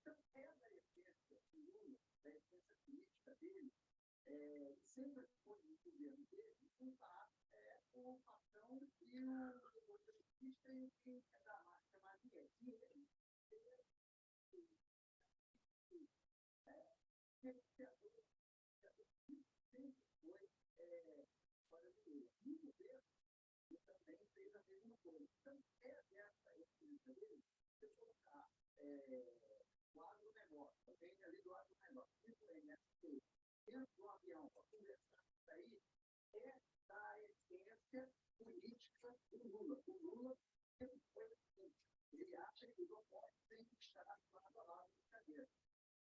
Então, essa essência do Lula, a essência política dele, sempre foi no governo dele, juntar o patrão e o motorista e o que é da marca Maria. Sempre foi fora do Lula. E o governo também fez a mesma coisa. Então, essa essência dele, se eu colocar o agronegócio, alguém ali do agronegócio, isso aí, né? Dentro do avião, para conversar isso aí, é da essência política do Lula. O Lula sempre foi assim. Ele acha que os opostos têm que estar lado a lado de cadeira.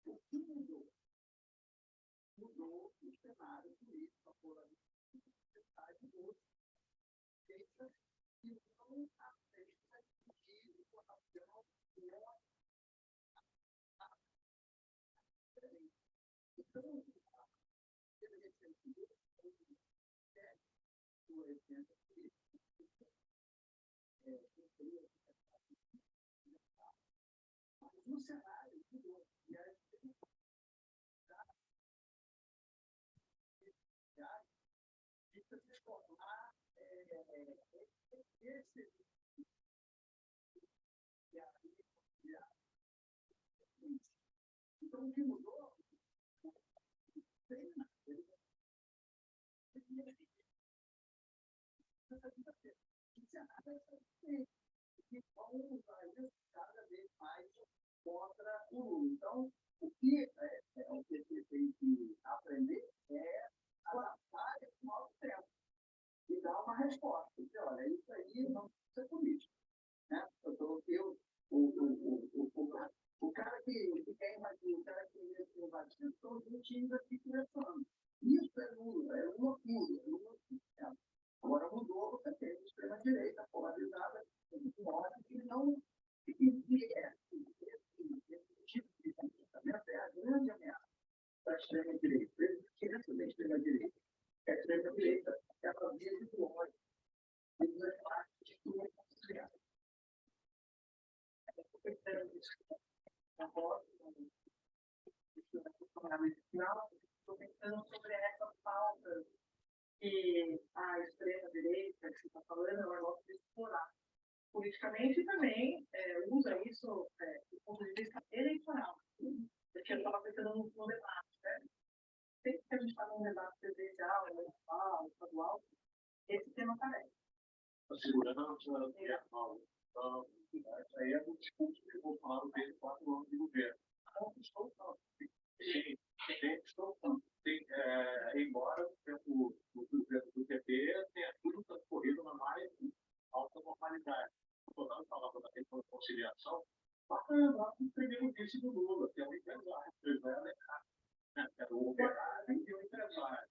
O que mudou? Mudou o cenário político, a polarização sociedade mudou. Feita e não aceita que o coração então, ele recebeu o exemplo político, mas no cenário mudou. E aí, de transformar esse então, o que mudou? E vão usar cada vez mais contra o Lula. Então, o que o PT tem que aprender é adaptar esse novo tempo e dar uma resposta. Dizer, olha, isso aí não precisa ser político. Né? Eu coloquei o cara que quer invadir, o cara que invadir, estão 20 anos aqui conversando. Isso é Lula puro. Agora mudou, você tem a extrema-direita polarizada, que não esse tipo de pensamento é a grande ameaça da extrema-direita. Esse da extrema-direita. A extrema-direita, ela vive do ódio. E não é parte de tudo conciliar. Agora, estou pensando sobre essas pautas que a extrema-direita que você está falando, ela gosta de explorar politicamente e também usa isso do ponto de vista eleitoral. Porque eu estava pensando no debate, né? Sempre que a gente está num debate presidencial, municipal, estadual, esse tema aparece. A segurança aí é um discurso que Bolsonaro teve 4 anos de governo. Embora o tempo do PT tenha tudo transcorrido na mais alta normalidade. Quando eu falava da questão de conciliação, bacana, o primeiro vice do Lula, que é um empresário, era o operário e o empresário.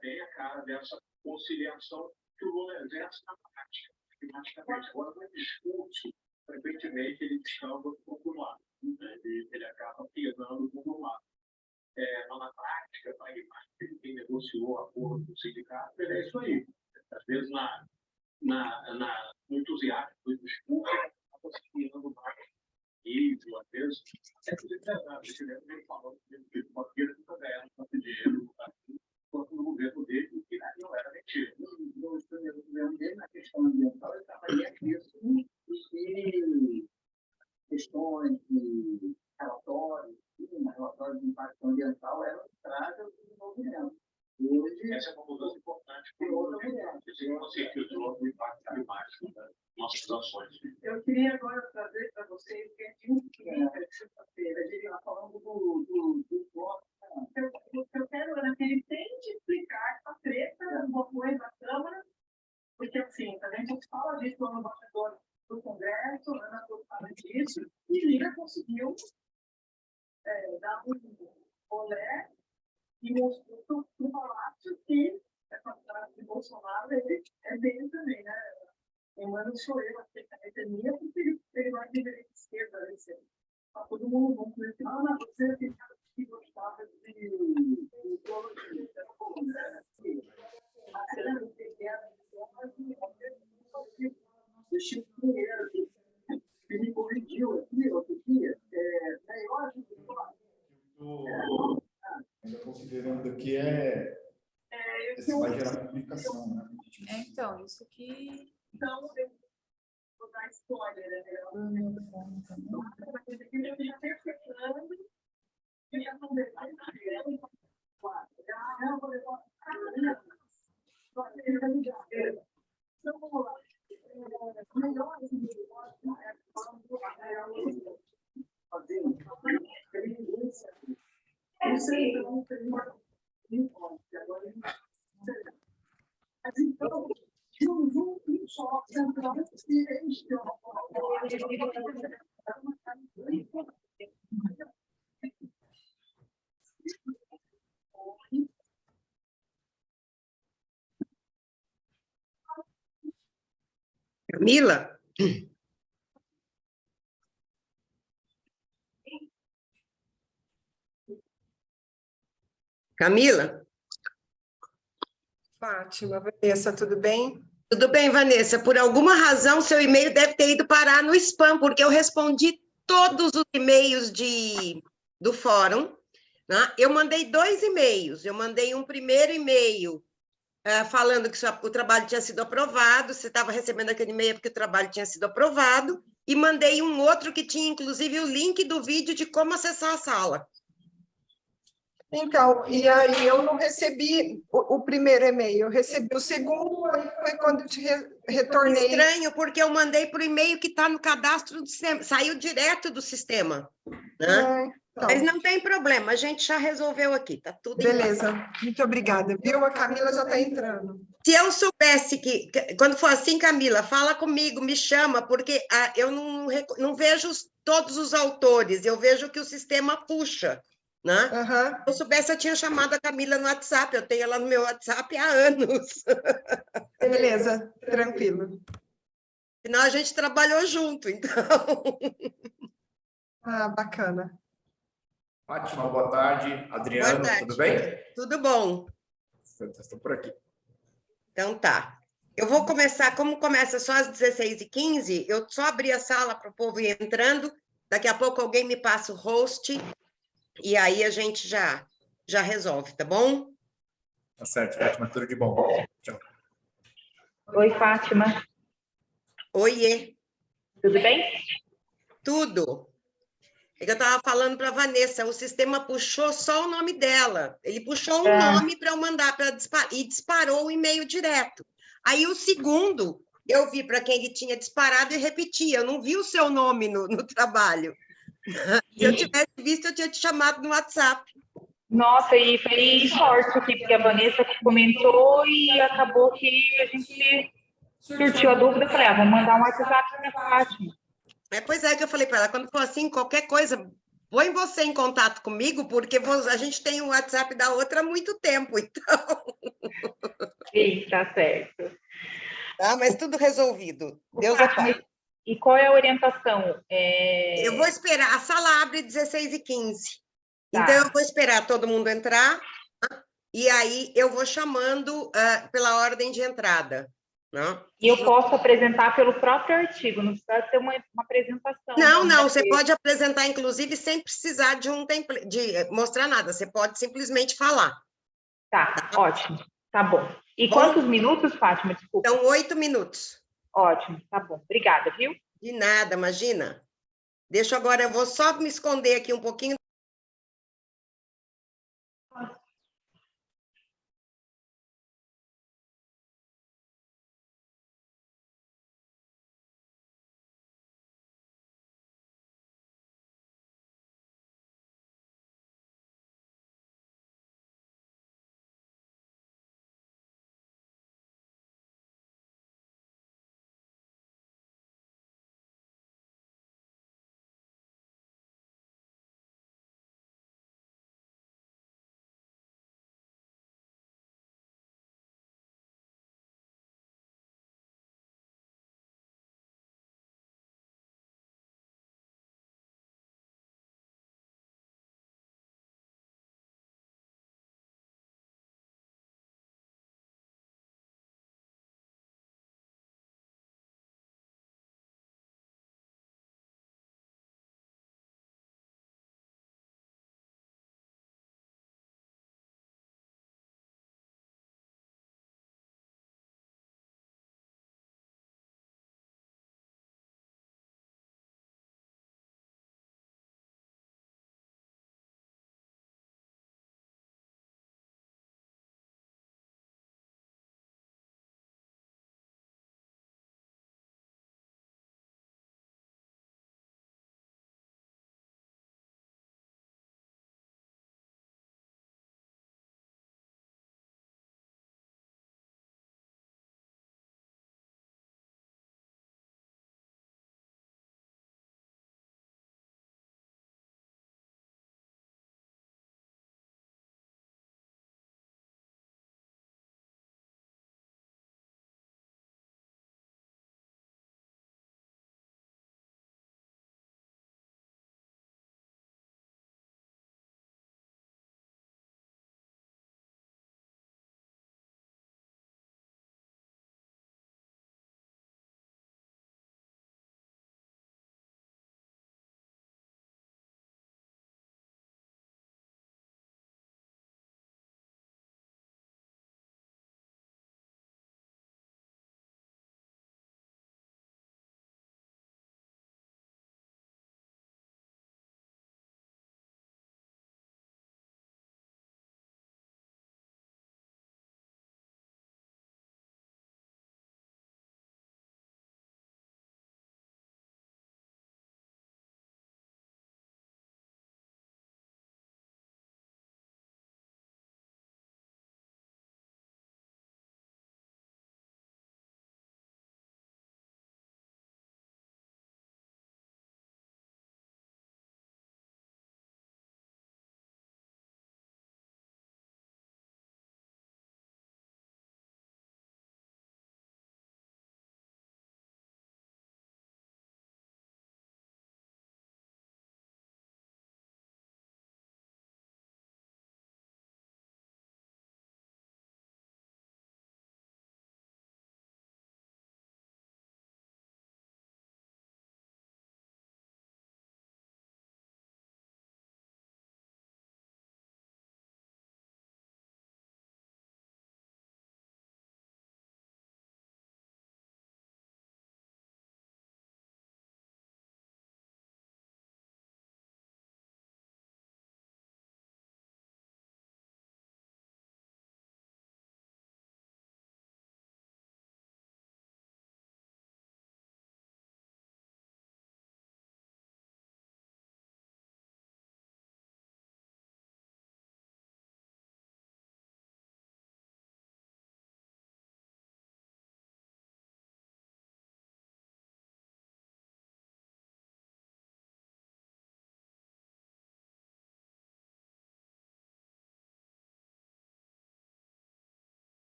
Tem a cara dessa conciliação que o Lula exerce na prática. Praticamente, agora no discurso, frequentemente ele descamba um pouco do lado. Ele acaba pisando um pouco do lado. Mas na prática, quem negociou a acordo do sindicato, ele é isso aí. Às vezes, no entusiasmo do discurso, ele acaba se virando mais. E, às vezes, os empresários, ele falando que uma firma fica ganhando tanto dinheiro quanto no governo dele, que não era mentira. No governo dele, na questão ambiental, ele trabalha nisso e questões de relatórios, relatórios de impacto ambiental eram pragas do desenvolvimento. Hoje, essa é uma mudança importante para o impacto climático das nossas ações. Eu queria agora trazer para vocês o que é de sexta-feira, ele lá falando do voto. Eu quero que ele tente explicar essa treta do apoio da Câmara, porque assim, a gente fala disso no bastidor do Congresso, a Ana fala disso, e Lira conseguiu dar um rolê e mostrou no palácio que essa frase de Bolsonaro é dele também, né? Emmanuel sou eu, aqui a etnia, porque ele vai de direita e esquerda, né? Tá todo mundo bom com esse não, você que gostava de teologia. O Chico Pinheiro, que me corrigiu aqui outro dia, Então, isso que... Então, eu vou dar spoiler, né? Ele já perfeitando, e já não vai mais. Então, vamos lá. Melhor mas então, junto só, Camila? Camila? Fátima, Vanessa, tudo bem? Tudo bem, Vanessa? Por alguma razão, seu e-mail deve ter ido parar no spam, porque eu respondi todos os e-mails do fórum, né? Eu mandei 2 e-mails. Eu mandei um primeiro e-mail falando que o trabalho tinha sido aprovado, você estava recebendo aquele e-mail porque o trabalho tinha sido aprovado, e mandei um outro que tinha, inclusive, o link do vídeo de como acessar a sala. Então, e aí eu não recebi o primeiro e-mail, eu recebi o segundo, aí foi quando eu te retornei. Estranho, porque eu mandei para o e-mail que está no cadastro do sistema, saiu direto do sistema, né? Então, Mas não tem problema, a gente já resolveu aqui, tá tudo em paz. beleza, muito obrigada. Viu? A Camila já está entrando. Se eu soubesse quando for assim, Camila, fala comigo, me chama, porque eu não vejo todos os autores, eu vejo que o sistema puxa, né? Aham, Se eu soubesse, eu tinha chamado a Camila no WhatsApp, eu tenho ela no meu WhatsApp há anos. beleza, tranquilo. Senão a gente trabalhou junto, então. Ah, bacana. Fátima, boa tarde. Adriano, Boa tarde. tudo bem? Tudo bom. Estou por aqui. Então tá. Eu vou começar, como começa só às 16h15, eu só abri a sala para o povo ir entrando, daqui a pouco alguém me passa o host, e aí a gente já resolve, tá bom? Tá certo, Fátima, tudo de bom. Tchau. Oi, Fátima. Oiê, Tudo bem? tudo. É que eu estava falando para a Vanessa, o sistema puxou só o nome dela. Ele puxou um nome para eu mandar e disparou o e-mail direto. Aí o segundo, eu vi para quem ele tinha disparado e repeti. Eu não vi o seu nome no trabalho. Se eu tivesse visto, eu tinha te chamado no WhatsApp. Nossa, e foi sorte aqui, porque a Vanessa comentou e acabou que a gente surtiu a dúvida. Eu falei, vou mandar um WhatsApp para a Fátima. Pois é, que eu falei para ela, quando for assim, qualquer coisa, põe você em contato comigo, porque a gente tem o WhatsApp da outra há muito tempo, então. Sim, tá certo. Tá, mas tudo resolvido. Deus é Fátima, pai. e qual é a orientação? Eu vou esperar, a sala abre 16h15. Tá. Então, eu vou esperar todo mundo entrar, e aí eu vou chamando pela ordem de entrada. Não? E eu posso apresentar pelo próprio artigo, não precisa ter uma apresentação. Não, você pode apresentar, inclusive, sem precisar de mostrar nada, você pode simplesmente falar. Tá, ótimo, tá bom. E quantos minutos, Fátima? Desculpa. Então, 8 minutos. Ótimo, tá bom. Obrigada, viu? De nada, imagina. Eu vou só me esconder aqui um pouquinho.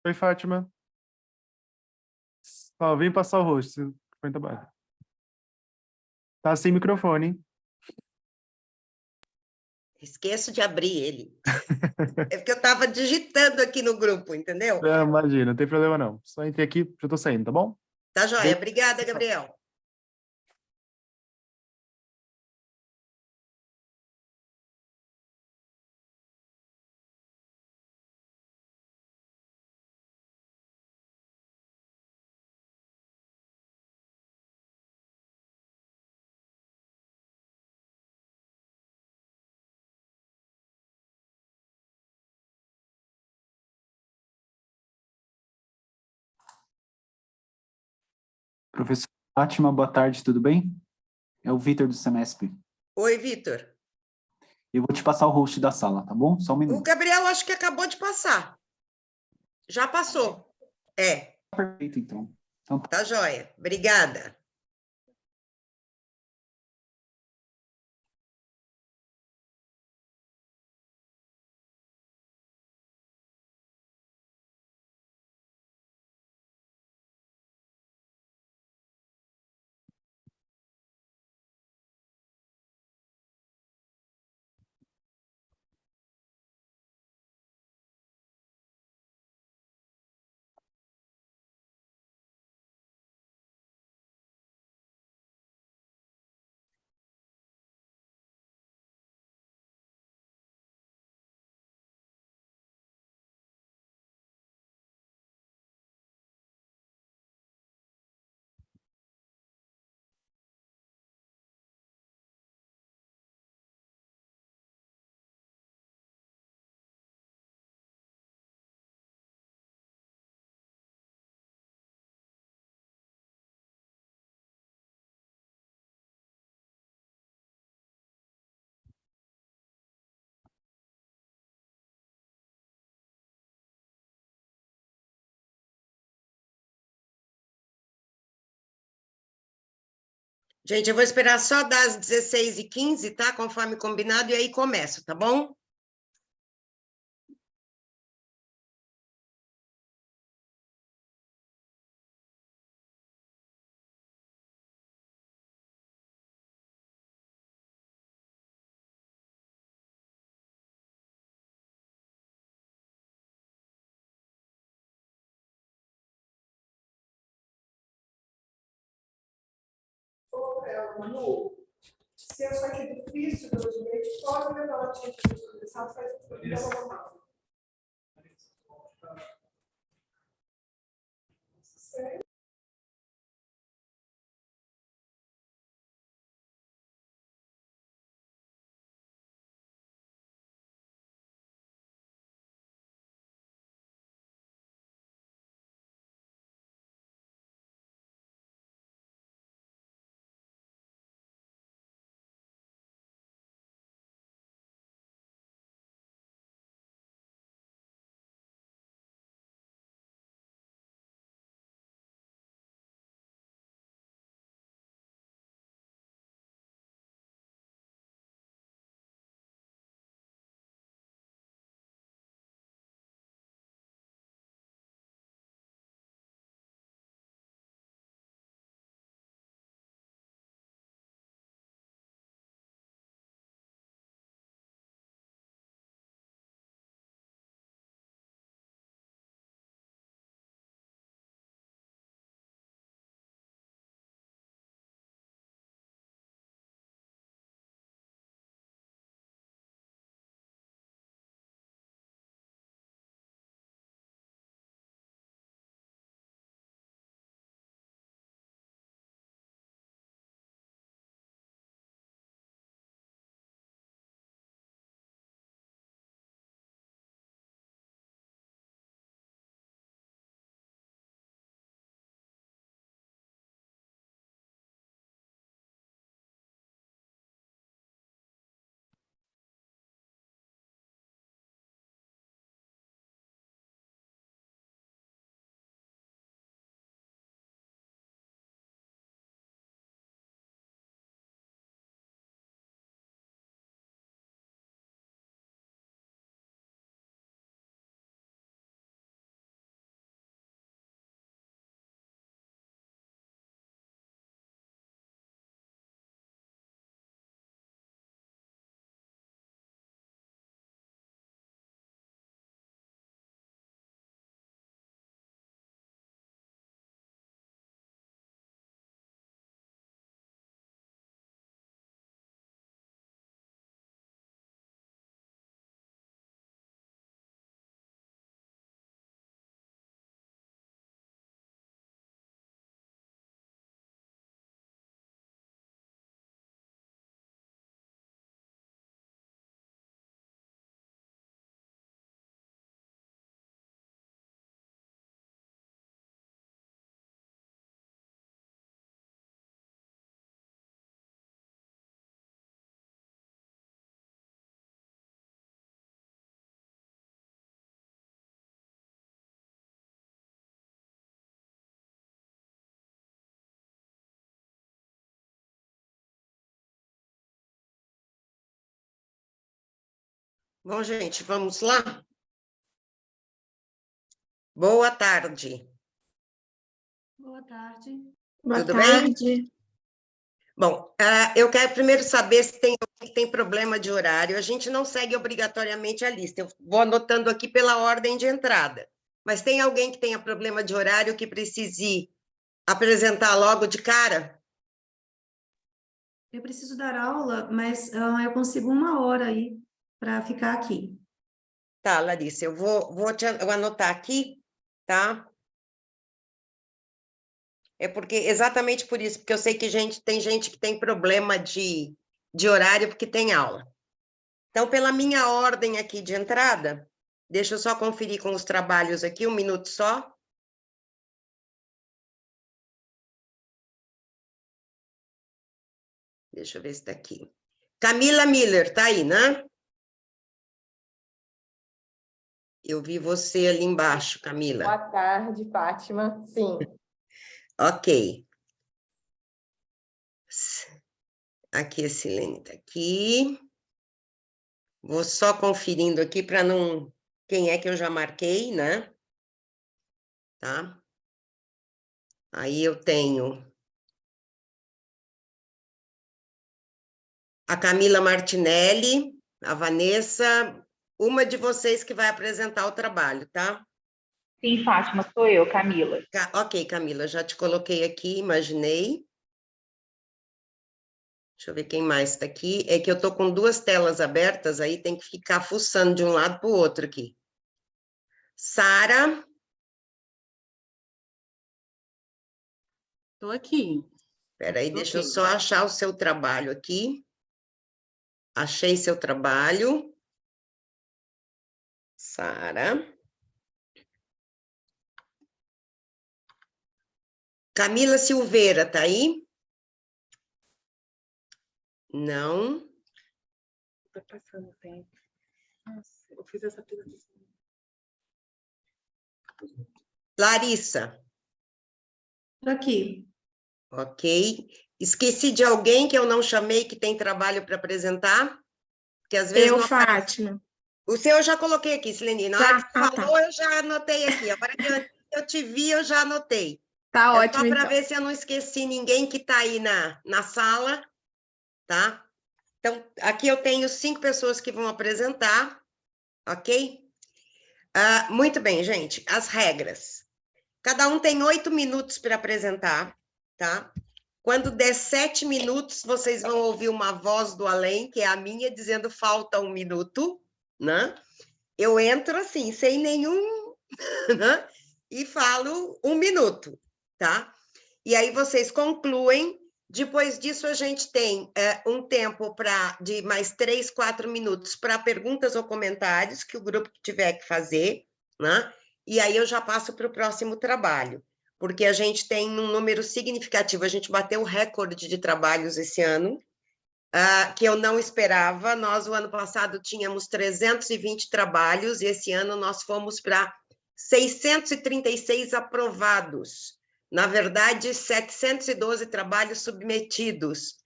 Oi, Fátima. Ó, vem passar o rosto. Se põe trabalho. Tá sem microfone, hein? Esqueço de abrir ele. É porque eu estava digitando aqui no grupo, entendeu? Imagina, não tem problema não. Só entrei aqui, já tô saindo, tá bom? Tá joia. Beijo. Obrigada, Tchau. Gabriel. Professor Fátima, boa tarde, tudo bem? É o Vitor do Semesp. Oi, Vitor. Eu vou te passar o host da sala, tá bom? Só um O minuto. Gabriel acho que acabou de passar. Já passou. É, Perfeito, então. Então tá. tá joia. Obrigada. Gente, eu vou esperar só das 16h15, tá? Conforme combinado, e aí começo, tá bom? Manu, se achar que é difícil do direito, pode levar a tinta de começar, faz o Bom, gente, vamos lá? Boa tarde. Boa tarde. Tudo bem? Bom, eu quero primeiro saber se tem alguém que tem problema de horário. A gente não segue obrigatoriamente a lista. Eu vou anotando aqui pela ordem de entrada. Mas tem alguém que tenha problema de horário que precise apresentar logo de cara? Eu preciso dar aula, mas eu consigo 1 hora aí para ficar aqui. Tá, Larissa, eu vou eu anotar aqui, tá? É porque exatamente por isso, porque eu sei que tem gente que tem problema de horário porque tem aula. Então, pela minha ordem aqui de entrada, deixa eu só conferir com os trabalhos aqui, 1 minuto só. Deixa eu ver se está aqui. Camila Miller, tá aí, né? Eu vi você ali embaixo, Camila. Boa tarde, Fátima. Sim. Ok. Aqui a Silene está aqui. Vou só conferindo aqui para não... Quem é que eu já marquei, né? Tá? Aí eu tenho a Camila Martinelli, a Vanessa, uma de vocês que vai apresentar o trabalho, tá? Sim, Fátima, sou eu, Camila. Ok, Camila, já te coloquei aqui, imaginei. Deixa eu ver quem mais está aqui. É que eu estou com 2 telas abertas, aí tem que ficar fuçando de um lado para o outro aqui. Sara. Estou aqui. Espera aí, deixa eu só achar o seu trabalho aqui. Achei seu trabalho. Sara. Camila Silveira, tá aí? Não. Está passando o tempo. Nossa, eu fiz essa apresentação. Larissa. Estou aqui. Ok. Esqueci de alguém que eu não chamei que tem trabalho para apresentar? Porque às vezes Eu, não... Fátima. O seu eu já coloquei aqui, Silene. Na hora que você falou, eu já anotei aqui. Agora que eu te vi, eu já anotei. Tá É ótimo, só para então. ver se eu não esqueci ninguém que está aí na sala, tá? Então, aqui eu tenho 5 pessoas que vão apresentar, ok? Muito bem, gente. As regras. Cada um tem 8 minutos para apresentar, tá? Quando der 7 minutos, vocês vão ouvir uma voz do além, que é a minha, dizendo falta 1 minuto, né? Eu entro assim, sem nenhum, né? E falo 1 minuto, tá? E aí vocês concluem. Depois disso, a gente tem um tempo de mais 3, 4 minutos para perguntas ou comentários que o grupo tiver que fazer, né? E aí eu já passo para o próximo trabalho, porque a gente tem um número significativo, a gente bateu o recorde de trabalhos esse ano, que eu não esperava. Nós, o ano passado, tínhamos 320 trabalhos, e esse ano nós fomos para 636 aprovados. Na verdade, 712 trabalhos submetidos.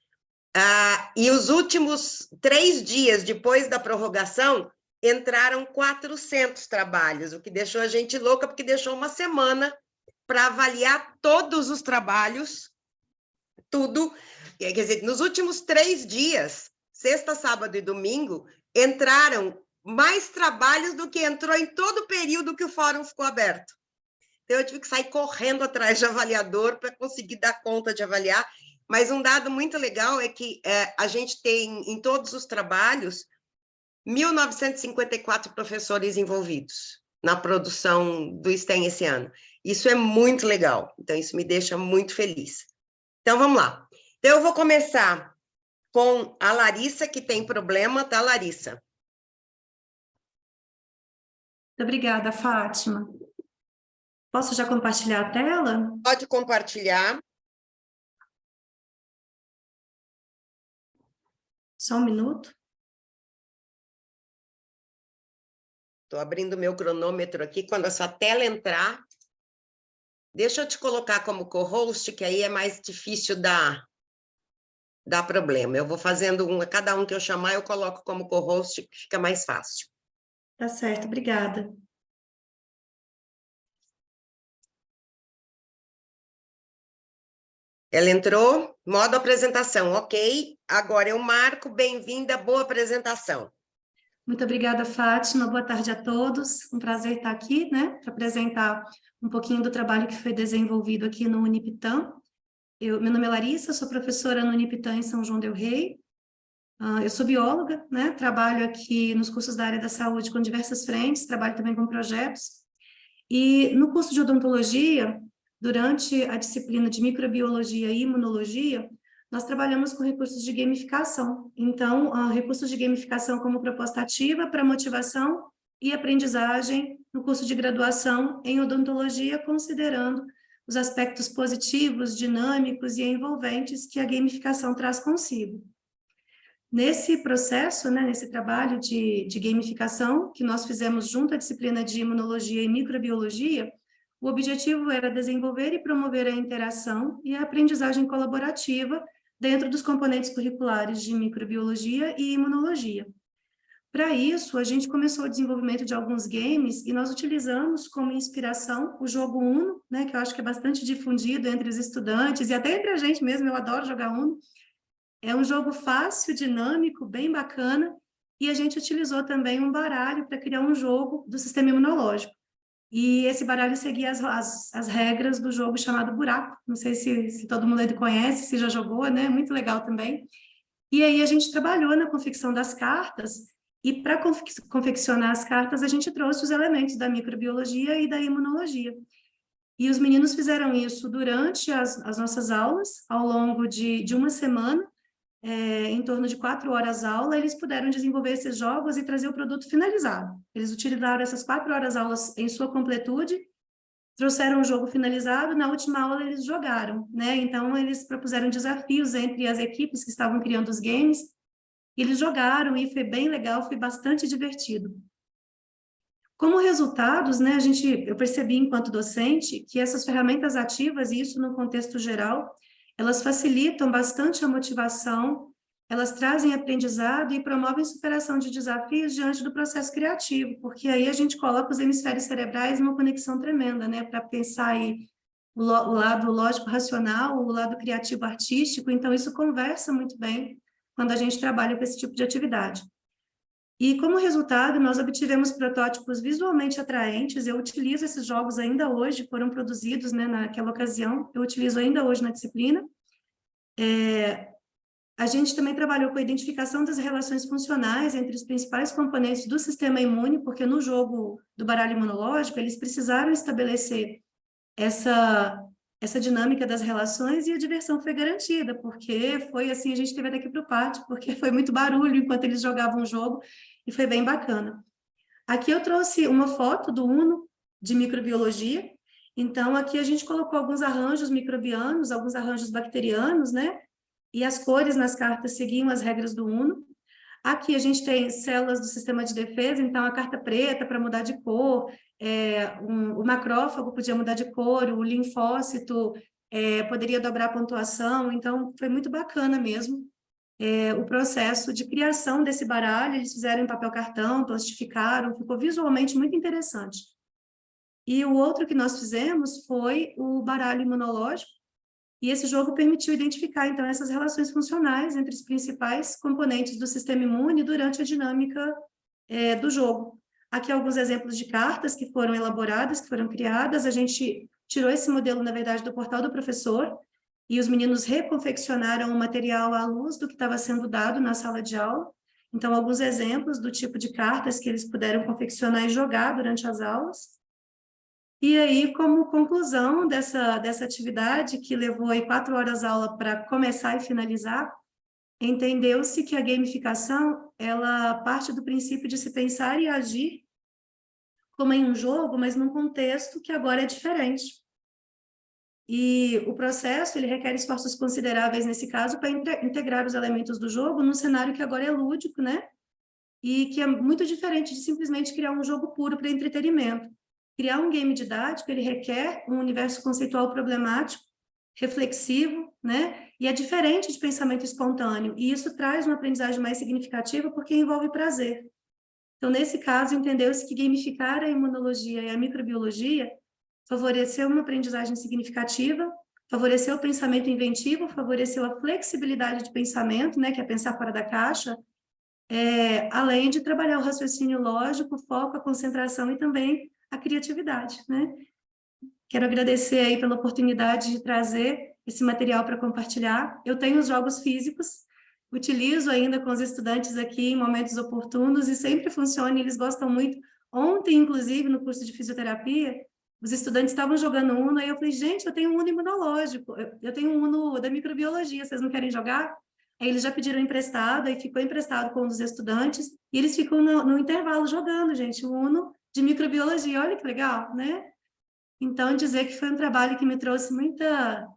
E os últimos 3 dias, depois da prorrogação, entraram 400 trabalhos, o que deixou a gente louca, porque deixou uma semana para avaliar todos os trabalhos, tudo. Quer dizer, nos últimos 3 dias, sexta, sábado e domingo, entraram mais trabalhos do que entrou em todo o período que o fórum ficou aberto. Então, eu tive que sair correndo atrás de avaliador para conseguir dar conta de avaliar. Mas um dado muito legal é que a gente tem, em todos os trabalhos, 1.954 professores envolvidos na produção do STEM esse ano. Isso é muito legal. Então, isso me deixa muito feliz. Então, vamos lá. Então, eu vou começar com a Larissa, que tem problema, tá, Larissa? Muito obrigada, Fátima. Posso já compartilhar a tela? Pode compartilhar. Só 1 minuto. Estou abrindo meu cronômetro aqui. Quando essa tela entrar, deixa eu te colocar como co-host, que aí é mais difícil dá problema. Eu vou fazendo cada um que eu chamar, eu coloco como co-host, que fica mais fácil. Tá certo, obrigada. Ela entrou, modo apresentação, ok. Agora eu marco, bem-vinda, boa apresentação. Muito obrigada, Fátima. Boa tarde a todos. Um prazer estar aqui, né, para apresentar um pouquinho do trabalho que foi desenvolvido aqui no Unipitã. Meu nome é Larissa, sou professora no Unipitã em São João del Rei. Eu sou bióloga, né, trabalho aqui nos cursos da área da saúde com diversas frentes, trabalho também com projetos. E no curso de odontologia, durante a disciplina de microbiologia e imunologia, nós trabalhamos com recursos de gamificação. Então, recursos de gamificação como proposta ativa para motivação e aprendizagem no curso de graduação em odontologia, considerando os aspectos positivos, dinâmicos e envolventes que a gamificação traz consigo. Nesse processo, né, nesse trabalho de gamificação que nós fizemos junto à disciplina de imunologia e microbiologia, o objetivo era desenvolver e promover a interação e a aprendizagem colaborativa dentro dos componentes curriculares de microbiologia e imunologia. Para isso, a gente começou o desenvolvimento de alguns games e nós utilizamos como inspiração o jogo Uno, né, que eu acho que é bastante difundido entre os estudantes e até entre a gente mesmo, eu adoro jogar Uno. É um jogo fácil, dinâmico, bem bacana, e a gente utilizou também um baralho para criar um jogo do sistema imunológico. E esse baralho seguia as regras do jogo chamado Buraco. Não sei se todo mundo aí conhece, se já jogou, né? Muito legal também. E aí a gente trabalhou na confecção das cartas, e para confeccionar as cartas, a gente trouxe os elementos da microbiologia e da imunologia. E os meninos fizeram isso durante as nossas aulas, ao longo de uma semana, em torno de 4 horas aula, eles puderam desenvolver esses jogos e trazer o produto finalizado. Eles utilizaram essas 4 horas aulas em sua completude, trouxeram o jogo finalizado, na última aula eles jogaram, né? Então, eles propuseram desafios entre as equipes que estavam criando os games, eles jogaram e foi bem legal, foi bastante divertido. Como resultados, né, eu percebi enquanto docente que essas ferramentas ativas, e isso no contexto geral, elas facilitam bastante a motivação, elas trazem aprendizado e promovem superação de desafios diante do processo criativo, porque aí a gente coloca os hemisférios cerebrais numa conexão tremenda, né, para pensar aí o lado lógico-racional, o lado criativo-artístico, então isso conversa muito bem quando a gente trabalha com esse tipo de atividade. E como resultado, nós obtivemos protótipos visualmente atraentes, eu utilizo esses jogos ainda hoje, foram produzidos, né, naquela ocasião, eu utilizo ainda hoje na disciplina. A gente também trabalhou com a identificação das relações funcionais entre os principais componentes do sistema imune, porque no jogo do baralho imunológico, eles precisaram estabelecer essa dinâmica das relações e a diversão foi garantida, porque foi assim, a gente teve até que ir para o pátio, porque foi muito barulho enquanto eles jogavam o jogo, e foi bem bacana. Aqui eu trouxe uma foto do Uno de microbiologia, então aqui a gente colocou alguns arranjos microbianos, alguns arranjos bacterianos, né? E as cores nas cartas seguiam as regras do Uno. Aqui a gente tem células do sistema de defesa, então a carta preta para mudar de cor, o macrófago podia mudar de cor, o linfócito poderia dobrar a pontuação, então foi muito bacana mesmo. O processo de criação desse baralho, eles fizeram em papel cartão, plastificaram, ficou visualmente muito interessante. E o outro que nós fizemos foi o baralho imunológico, e esse jogo permitiu identificar, então, essas relações funcionais entre os principais componentes do sistema imune durante a dinâmica do jogo. Aqui alguns exemplos de cartas que foram elaboradas, que foram criadas, a gente tirou esse modelo, na verdade, do portal do professor, e os meninos reconfeccionaram o material à luz do que estava sendo dado na sala de aula. Então, alguns exemplos do tipo de cartas que eles puderam confeccionar e jogar durante as aulas. E aí, como conclusão dessa atividade, que levou aí 4 horas aula para começar e finalizar, entendeu-se que a gamificação, ela parte do princípio de se pensar e agir como em um jogo, mas num contexto que agora é diferente. E o processo, ele requer esforços consideráveis, nesse caso, para integrar os elementos do jogo num cenário que agora é lúdico, né? E que é muito diferente de simplesmente criar um jogo puro para entretenimento. Criar um game didático, ele requer um universo conceitual problemático, reflexivo, né? E é diferente de pensamento espontâneo, e isso traz uma aprendizagem mais significativa porque envolve prazer. Então, nesse caso, entendeu-se que gamificar a imunologia e a microbiologia favoreceu uma aprendizagem significativa, favoreceu o pensamento inventivo, favoreceu a flexibilidade de pensamento, né, que é pensar fora da caixa, além de trabalhar o raciocínio lógico, o foco, a concentração e também a criatividade, né? Quero agradecer aí pela oportunidade de trazer esse material para compartilhar. Eu tenho os jogos físicos, utilizo ainda com os estudantes aqui em momentos oportunos e sempre funciona, e eles gostam muito. Ontem, inclusive, no curso de fisioterapia, os estudantes estavam jogando Uno, aí eu falei, gente, eu tenho um Uno imunológico, eu tenho um Uno da microbiologia, vocês não querem jogar? Aí eles já pediram emprestado, aí ficou emprestado com um dos estudantes, e eles ficam no intervalo jogando, gente, o Uno de microbiologia, olha que legal, né? Então, dizer que foi um trabalho que me trouxe muita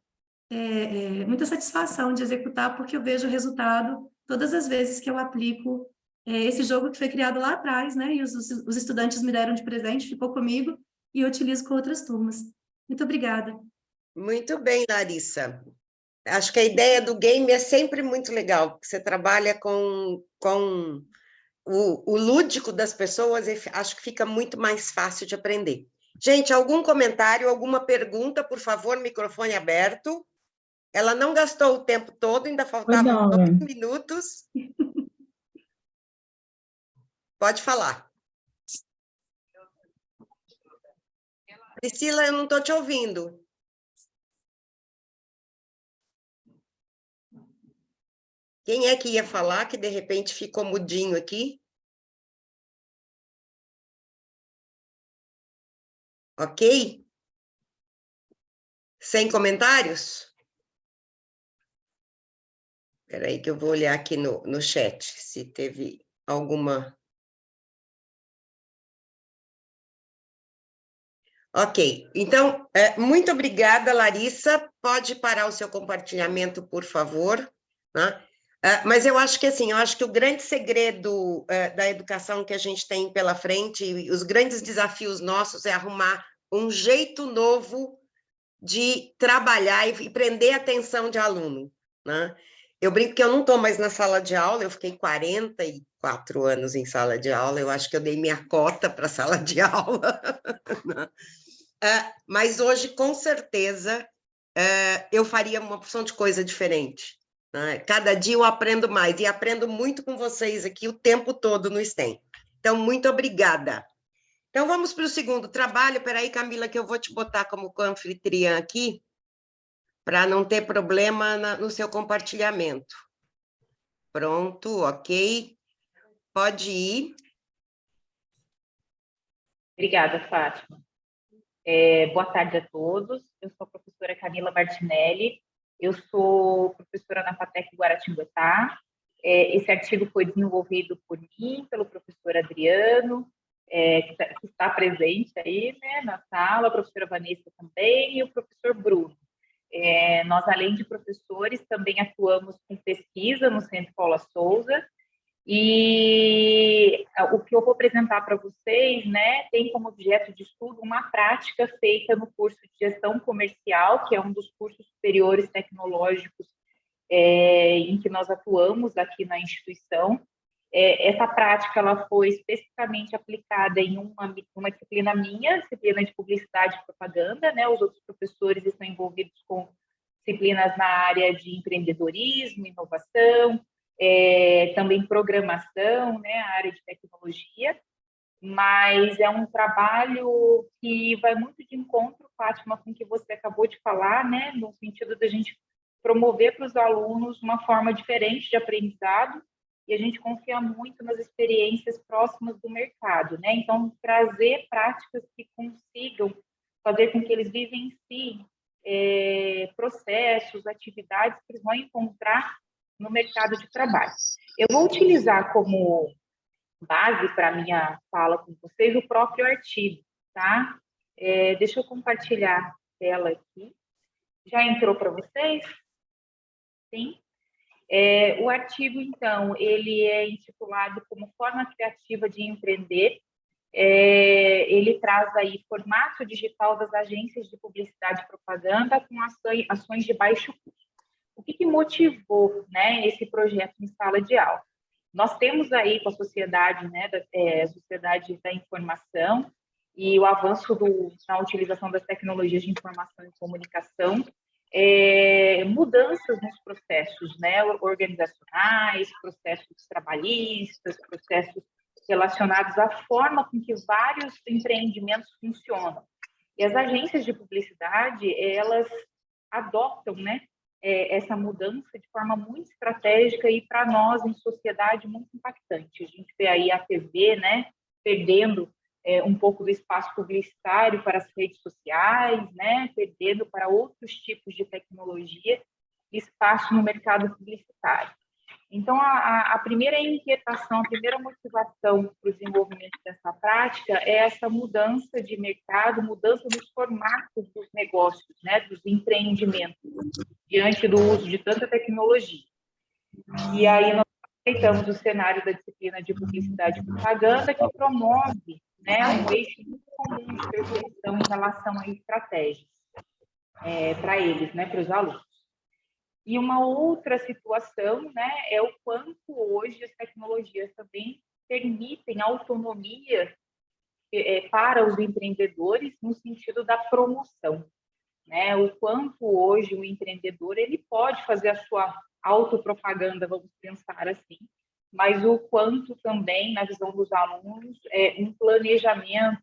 satisfação de executar, porque eu vejo o resultado todas as vezes que eu aplico esse jogo que foi criado lá atrás, né? E os estudantes me deram de presente, ficou comigo, e eu utilizo com outras turmas. Muito obrigada. Muito bem, Larissa. Acho que a ideia do game é sempre muito legal, porque você trabalha com o lúdico das pessoas, e acho que fica muito mais fácil de aprender. Gente, algum comentário, alguma pergunta, por favor, microfone aberto. Ela não gastou o tempo todo, ainda faltavam 2 minutos. Pode falar. Priscila, eu não estou te ouvindo. Quem é que ia falar que, de repente, ficou mudinho aqui? Ok? Sem comentários? Espera aí que eu vou olhar aqui no chat, se teve alguma... Ok, então, muito obrigada, Larissa. Pode parar o seu compartilhamento, por favor, né? Mas eu acho que, assim, o grande segredo da educação que a gente tem pela frente, e os grandes desafios nossos, é arrumar um jeito novo de trabalhar e prender a atenção de aluno, né? Eu brinco que eu não estou mais na sala de aula, eu fiquei 44 anos em sala de aula, eu acho que eu dei minha cota para a sala de aula, né? Mas hoje, com certeza, eu faria uma porção de coisa diferente, né? Cada dia eu aprendo mais, e aprendo muito com vocês aqui o tempo todo no STEM. Então, muito obrigada. Então, vamos para o segundo trabalho. Espera aí, Camila, que eu vou te botar como anfitriã aqui, para não ter problema no seu compartilhamento. Pronto, ok. Pode ir. Obrigada, Fátima. Boa tarde a todos. Eu sou a professora Camila Martinelli. Eu sou professora na FATEC Guaratinguetá. Esse artigo foi desenvolvido por mim, pelo professor Adriano, que está presente aí, né, na sala, a professora Vanessa também, e o professor Bruno. Nós, além de professores, também atuamos com pesquisa no Centro Paula Souza, e o que eu vou apresentar para vocês, né, tem como objeto de estudo uma prática feita no curso de Gestão Comercial, que é um dos cursos superiores tecnológicos em que nós atuamos aqui na instituição. Essa prática ela foi especificamente aplicada em uma disciplina minha, disciplina de Publicidade e Propaganda, né? Os outros professores estão envolvidos com disciplinas na área de empreendedorismo, inovação, também programação, né? A área de tecnologia, mas é um trabalho que vai muito de encontro, Fátima, com o que você acabou de falar, né? No sentido da gente promover para os alunos uma forma diferente de aprendizado, e a gente confia muito nas experiências próximas do mercado, né? Então, trazer práticas que consigam fazer com que eles vivenciem processos, atividades que eles vão encontrar no mercado de trabalho. Eu vou utilizar como base para a minha fala com vocês o próprio artigo, tá? Deixa eu compartilhar a tela aqui. Já entrou para vocês? Sim? O artigo, então, ele é intitulado como Forma Criativa de Empreender. Ele traz aí formato digital das agências de publicidade e propaganda com ações de baixo custo. O que motivou, né, esse projeto em sala de aula? Nós temos aí com a sociedade, né, sociedade da informação e o avanço na utilização das tecnologias de informação e comunicação, mudanças nos processos, né, organizacionais, processos trabalhistas, processos relacionados à forma com que vários empreendimentos funcionam. E as agências de publicidade, elas adotam, né, essa mudança de forma muito estratégica e, para nós, em sociedade, muito impactante. A gente vê aí a TV, né, perdendo um pouco do espaço publicitário para as redes sociais, né, perdendo para outros tipos de tecnologia espaço no mercado publicitário. Então, a primeira inquietação, a primeira motivação para o desenvolvimento dessa prática é essa mudança de mercado, mudança dos formatos dos negócios, né, dos empreendimentos, diante do uso de tanta tecnologia. E aí nós aceitamos o cenário da disciplina de publicidade e propaganda, que promove, né, um eixo muito comum de percepção em relação a estratégias para eles, né, para os alunos. E uma outra situação, né, é o quanto hoje as tecnologias também permitem autonomia para os empreendedores no sentido da promoção, né? O quanto hoje o empreendedor ele pode fazer a sua autopropaganda, vamos pensar assim, mas o quanto também, na visão dos alunos, um planejamento,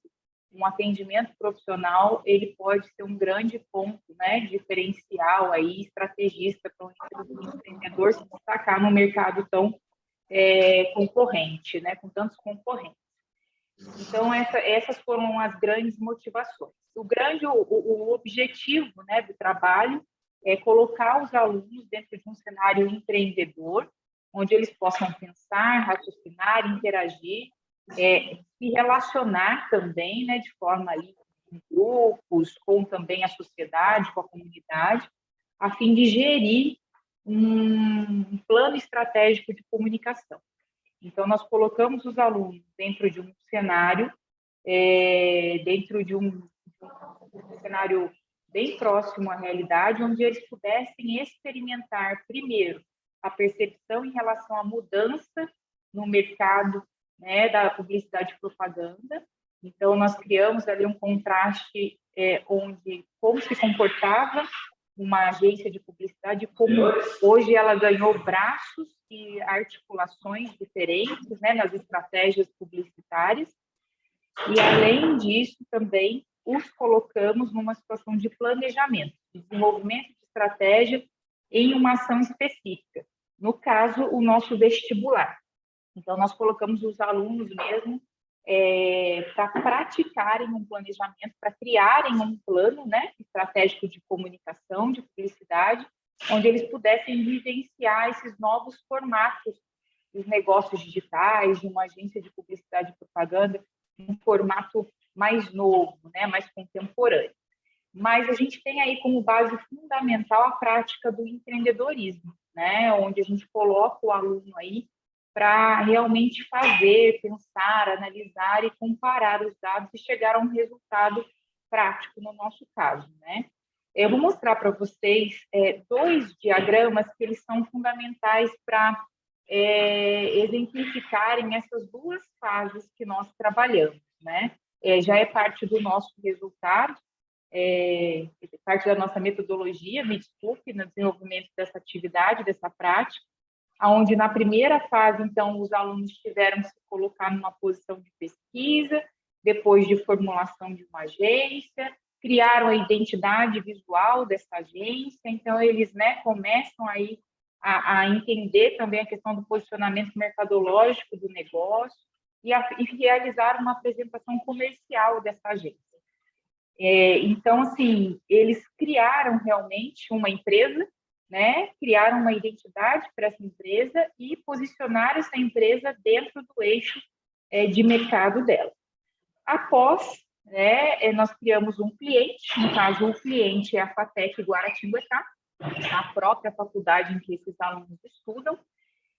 um atendimento profissional, ele pode ser um grande ponto, né, diferencial aí, estrategista para o empreendedor se destacar no mercado tão concorrente, né, com tantos concorrentes. Então, essas foram as grandes motivações. O objetivo, né, do trabalho é colocar os alunos dentro de um cenário empreendedor, onde eles possam pensar, raciocinar, interagir, se relacionar também, né, de forma ali com grupos, com também a sociedade, com a comunidade, a fim de gerir um plano estratégico de comunicação. Então, nós colocamos os alunos dentro de um cenário, dentro de um cenário bem próximo à realidade, onde eles pudessem experimentar, primeiro, a percepção em relação à mudança no mercado, né, da publicidade e propaganda. Então, nós criamos ali um contraste onde como se comportava uma agência de publicidade, como hoje ela ganhou braços e articulações diferentes, né, nas estratégias publicitárias. E, além disso, também os colocamos numa situação de planejamento, de desenvolvimento de estratégia em uma ação específica. No caso, o nosso vestibular. Então, nós colocamos os alunos mesmo para praticarem um planejamento, para criarem um plano, né, estratégico de comunicação, de publicidade, onde eles pudessem vivenciar esses novos formatos dos negócios digitais, de uma agência de publicidade e propaganda, um formato mais novo, né, mais contemporâneo. Mas a gente tem aí como base fundamental a prática do empreendedorismo, né, onde a gente coloca o aluno aí para realmente fazer, pensar, analisar e comparar os dados e chegar a um resultado prático no nosso caso, né? Eu vou mostrar para vocês 2 diagramas que eles são fundamentais para exemplificarem essas 2 fases que nós trabalhamos, né? Já é parte do nosso resultado, parte da nossa metodologia, me desculpe, no desenvolvimento dessa atividade, dessa prática, onde na primeira fase, então, os alunos tiveram que se colocar numa posição de pesquisa, depois de formulação de uma agência, criaram a identidade visual dessa agência, então eles, né, começam aí a entender também a questão do posicionamento mercadológico do negócio e realizar uma apresentação comercial dessa agência. Então, assim, eles criaram realmente uma empresa, né, criaram uma identidade para essa empresa e posicionaram essa empresa dentro do eixo de mercado dela. Após, né, nós criamos um cliente, no caso, o cliente é a FATEC Guaratinguetá, a própria faculdade em que esses alunos estudam,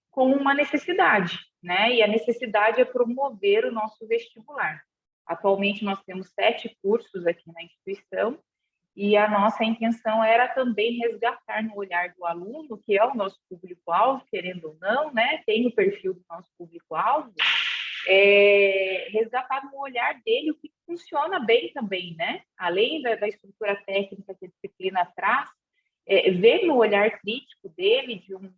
com uma necessidade, né, e a necessidade é promover o nosso vestibular. Atualmente, nós temos 7 cursos aqui na instituição, E a nossa intenção era também resgatar no olhar do aluno, que é o nosso público-alvo, querendo ou não, né? Tem o perfil do nosso público-alvo, resgatar no olhar dele o que funciona bem também, né? Além da estrutura técnica que a disciplina traz, ver no olhar crítico dele, de um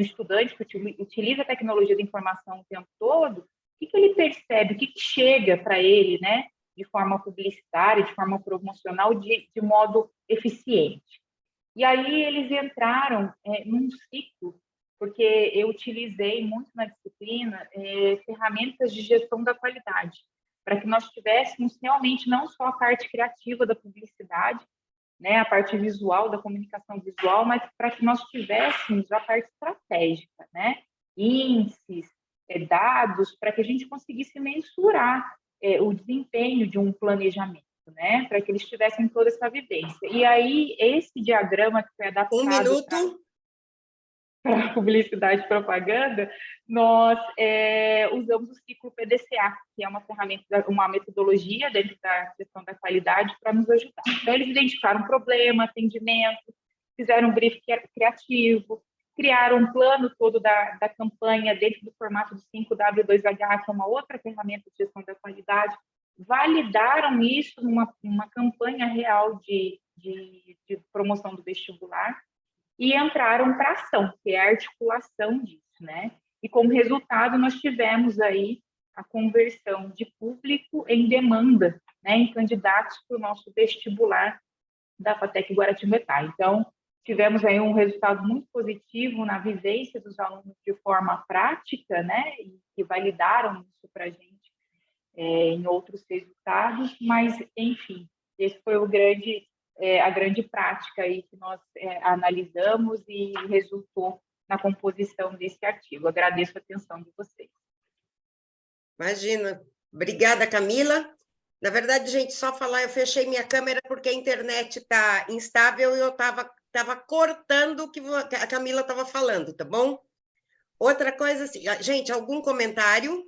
estudante que utiliza a tecnologia da informação o tempo todo, o que ele percebe, o que chega para ele, né? De forma publicitária, de forma promocional, de modo eficiente. E aí eles entraram num ciclo, porque eu utilizei muito na disciplina ferramentas de gestão da qualidade, para que nós tivéssemos realmente não só a parte criativa da publicidade, né, a parte visual, da comunicação visual, mas para que nós tivéssemos a parte estratégica, né, índices, dados, para que a gente conseguisse mensurar o desempenho de um planejamento, né, para que eles tivessem toda essa vivência. E aí, esse diagrama que foi adaptado... Um minuto. Para publicidade e propaganda, nós usamos o ciclo PDCA, que é uma ferramenta, uma metodologia dentro da gestão da qualidade para nos ajudar. Então, eles identificaram um problema, atendimento, fizeram um briefing criativo, criaram um plano todo da campanha dentro do formato de 5W2H, que é uma outra ferramenta de gestão da qualidade, validaram isso numa campanha real de promoção do vestibular, e entraram para a ação, que é a articulação disso, né? E como resultado, nós tivemos aí a conversão de público em demanda, né, em candidatos para o nosso vestibular da FATEC Guaratinguetá. Então, tivemos aí um resultado muito positivo na vivência dos alunos de forma prática, né, e que validaram isso para a gente em outros resultados, mas, enfim, esse foi a grande prática aí que nós analisamos e resultou na composição desse artigo. Agradeço a atenção de vocês. Imagina. Obrigada, Camila. Na verdade, gente, só falar, eu fechei minha câmera porque a internet está instável e eu estava cortando o que a Camila estava falando, tá bom? Outra coisa, assim, gente, algum comentário?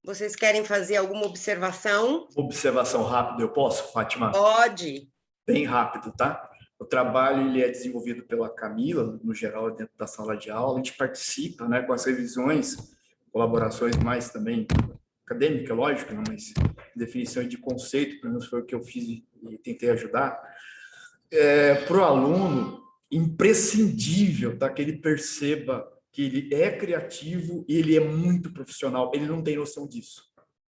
Vocês querem fazer alguma observação? Observação rápida, eu posso, Fátima? Pode. Bem rápido, tá? O trabalho ele é desenvolvido pela Camila, no geral, dentro da sala de aula. A gente participa, né, com as revisões, colaborações mais também acadêmica, lógico, né, mas definição de conceito, pelo menos foi o que eu fiz e tentei ajudar. Para o aluno, imprescindível, tá, que ele perceba que ele é criativo e ele é muito profissional. Ele não tem noção disso.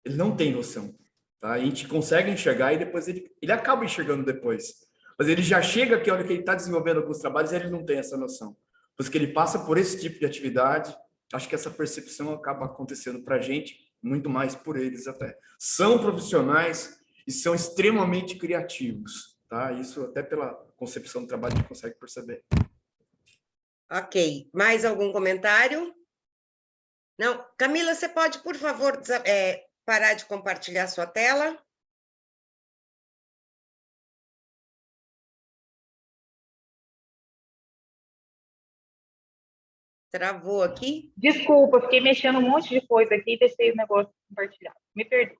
Ele não tem noção. Tá? A gente consegue enxergar e depois ele acaba enxergando depois. Mas ele já chega aqui, a hora que ele está desenvolvendo alguns trabalhos, ele não tem essa noção. Porque ele passa por esse tipo de atividade, acho que essa percepção acaba acontecendo para a gente, muito mais por eles até. São profissionais e são extremamente criativos. Tá? Isso até pela concepção do trabalho a gente consegue perceber. Ok. Mais algum comentário? Não? Camila, você pode, por favor, parar de compartilhar sua tela? Travou aqui? Desculpa, fiquei mexendo um monte de coisa aqui e deixei o negócio compartilhado. Me perdoe.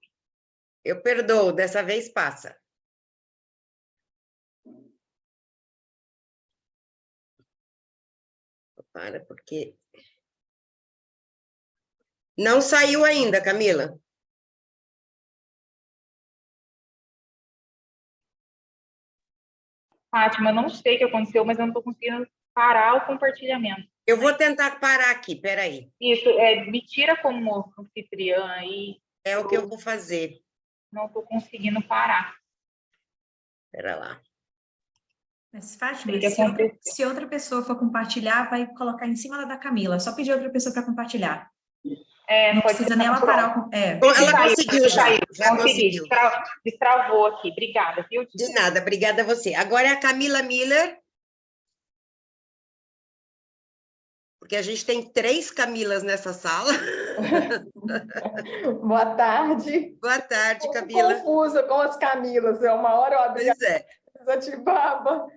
Eu perdoo, dessa vez passa. Para, porque... Não saiu ainda, Camila. Fátima, não sei o que aconteceu, mas eu não estou conseguindo parar o compartilhamento. Eu vou tentar parar aqui, peraí. Isso, me tira como anfitriã aí. É o que eu vou fazer. Não estou conseguindo parar. Espera lá. Mas, Fátima, se outra pessoa for compartilhar, vai colocar em cima da Camila. Só pedir outra pessoa para compartilhar. Não precisa nem ela parar. Ela conseguiu já conseguiu. Destravou aqui. Obrigada, viu? De nada, obrigada a você. Agora é a Camila Miller. Porque a gente tem 3 Camilas nessa sala. Boa tarde. Boa tarde, Camila. Confusa com as Camilas. Uma hora eu abri a desativava.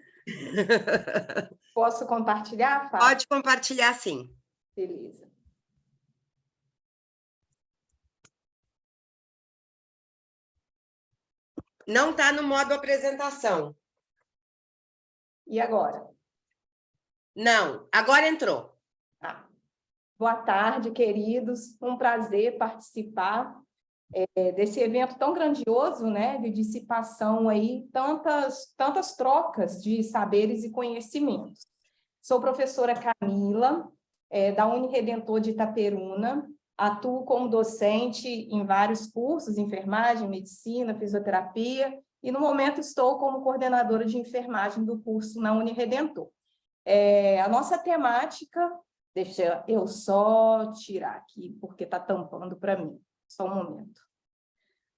Posso compartilhar, Fábio? Pode compartilhar, sim. Beleza. Não está no modo apresentação. E agora? Não, agora entrou. Tá. Boa tarde, queridos. Um prazer participar desse evento tão grandioso, né, de dissipação aí, tantas trocas de saberes e conhecimentos. Sou professora Camila, da Uniredentor de Itaperuna, atuo como docente em vários cursos, enfermagem, medicina, fisioterapia, e no momento estou como coordenadora de enfermagem do curso na Uniredentor. A nossa temática, deixa eu só tirar aqui, porque está tampando para mim, só um momento.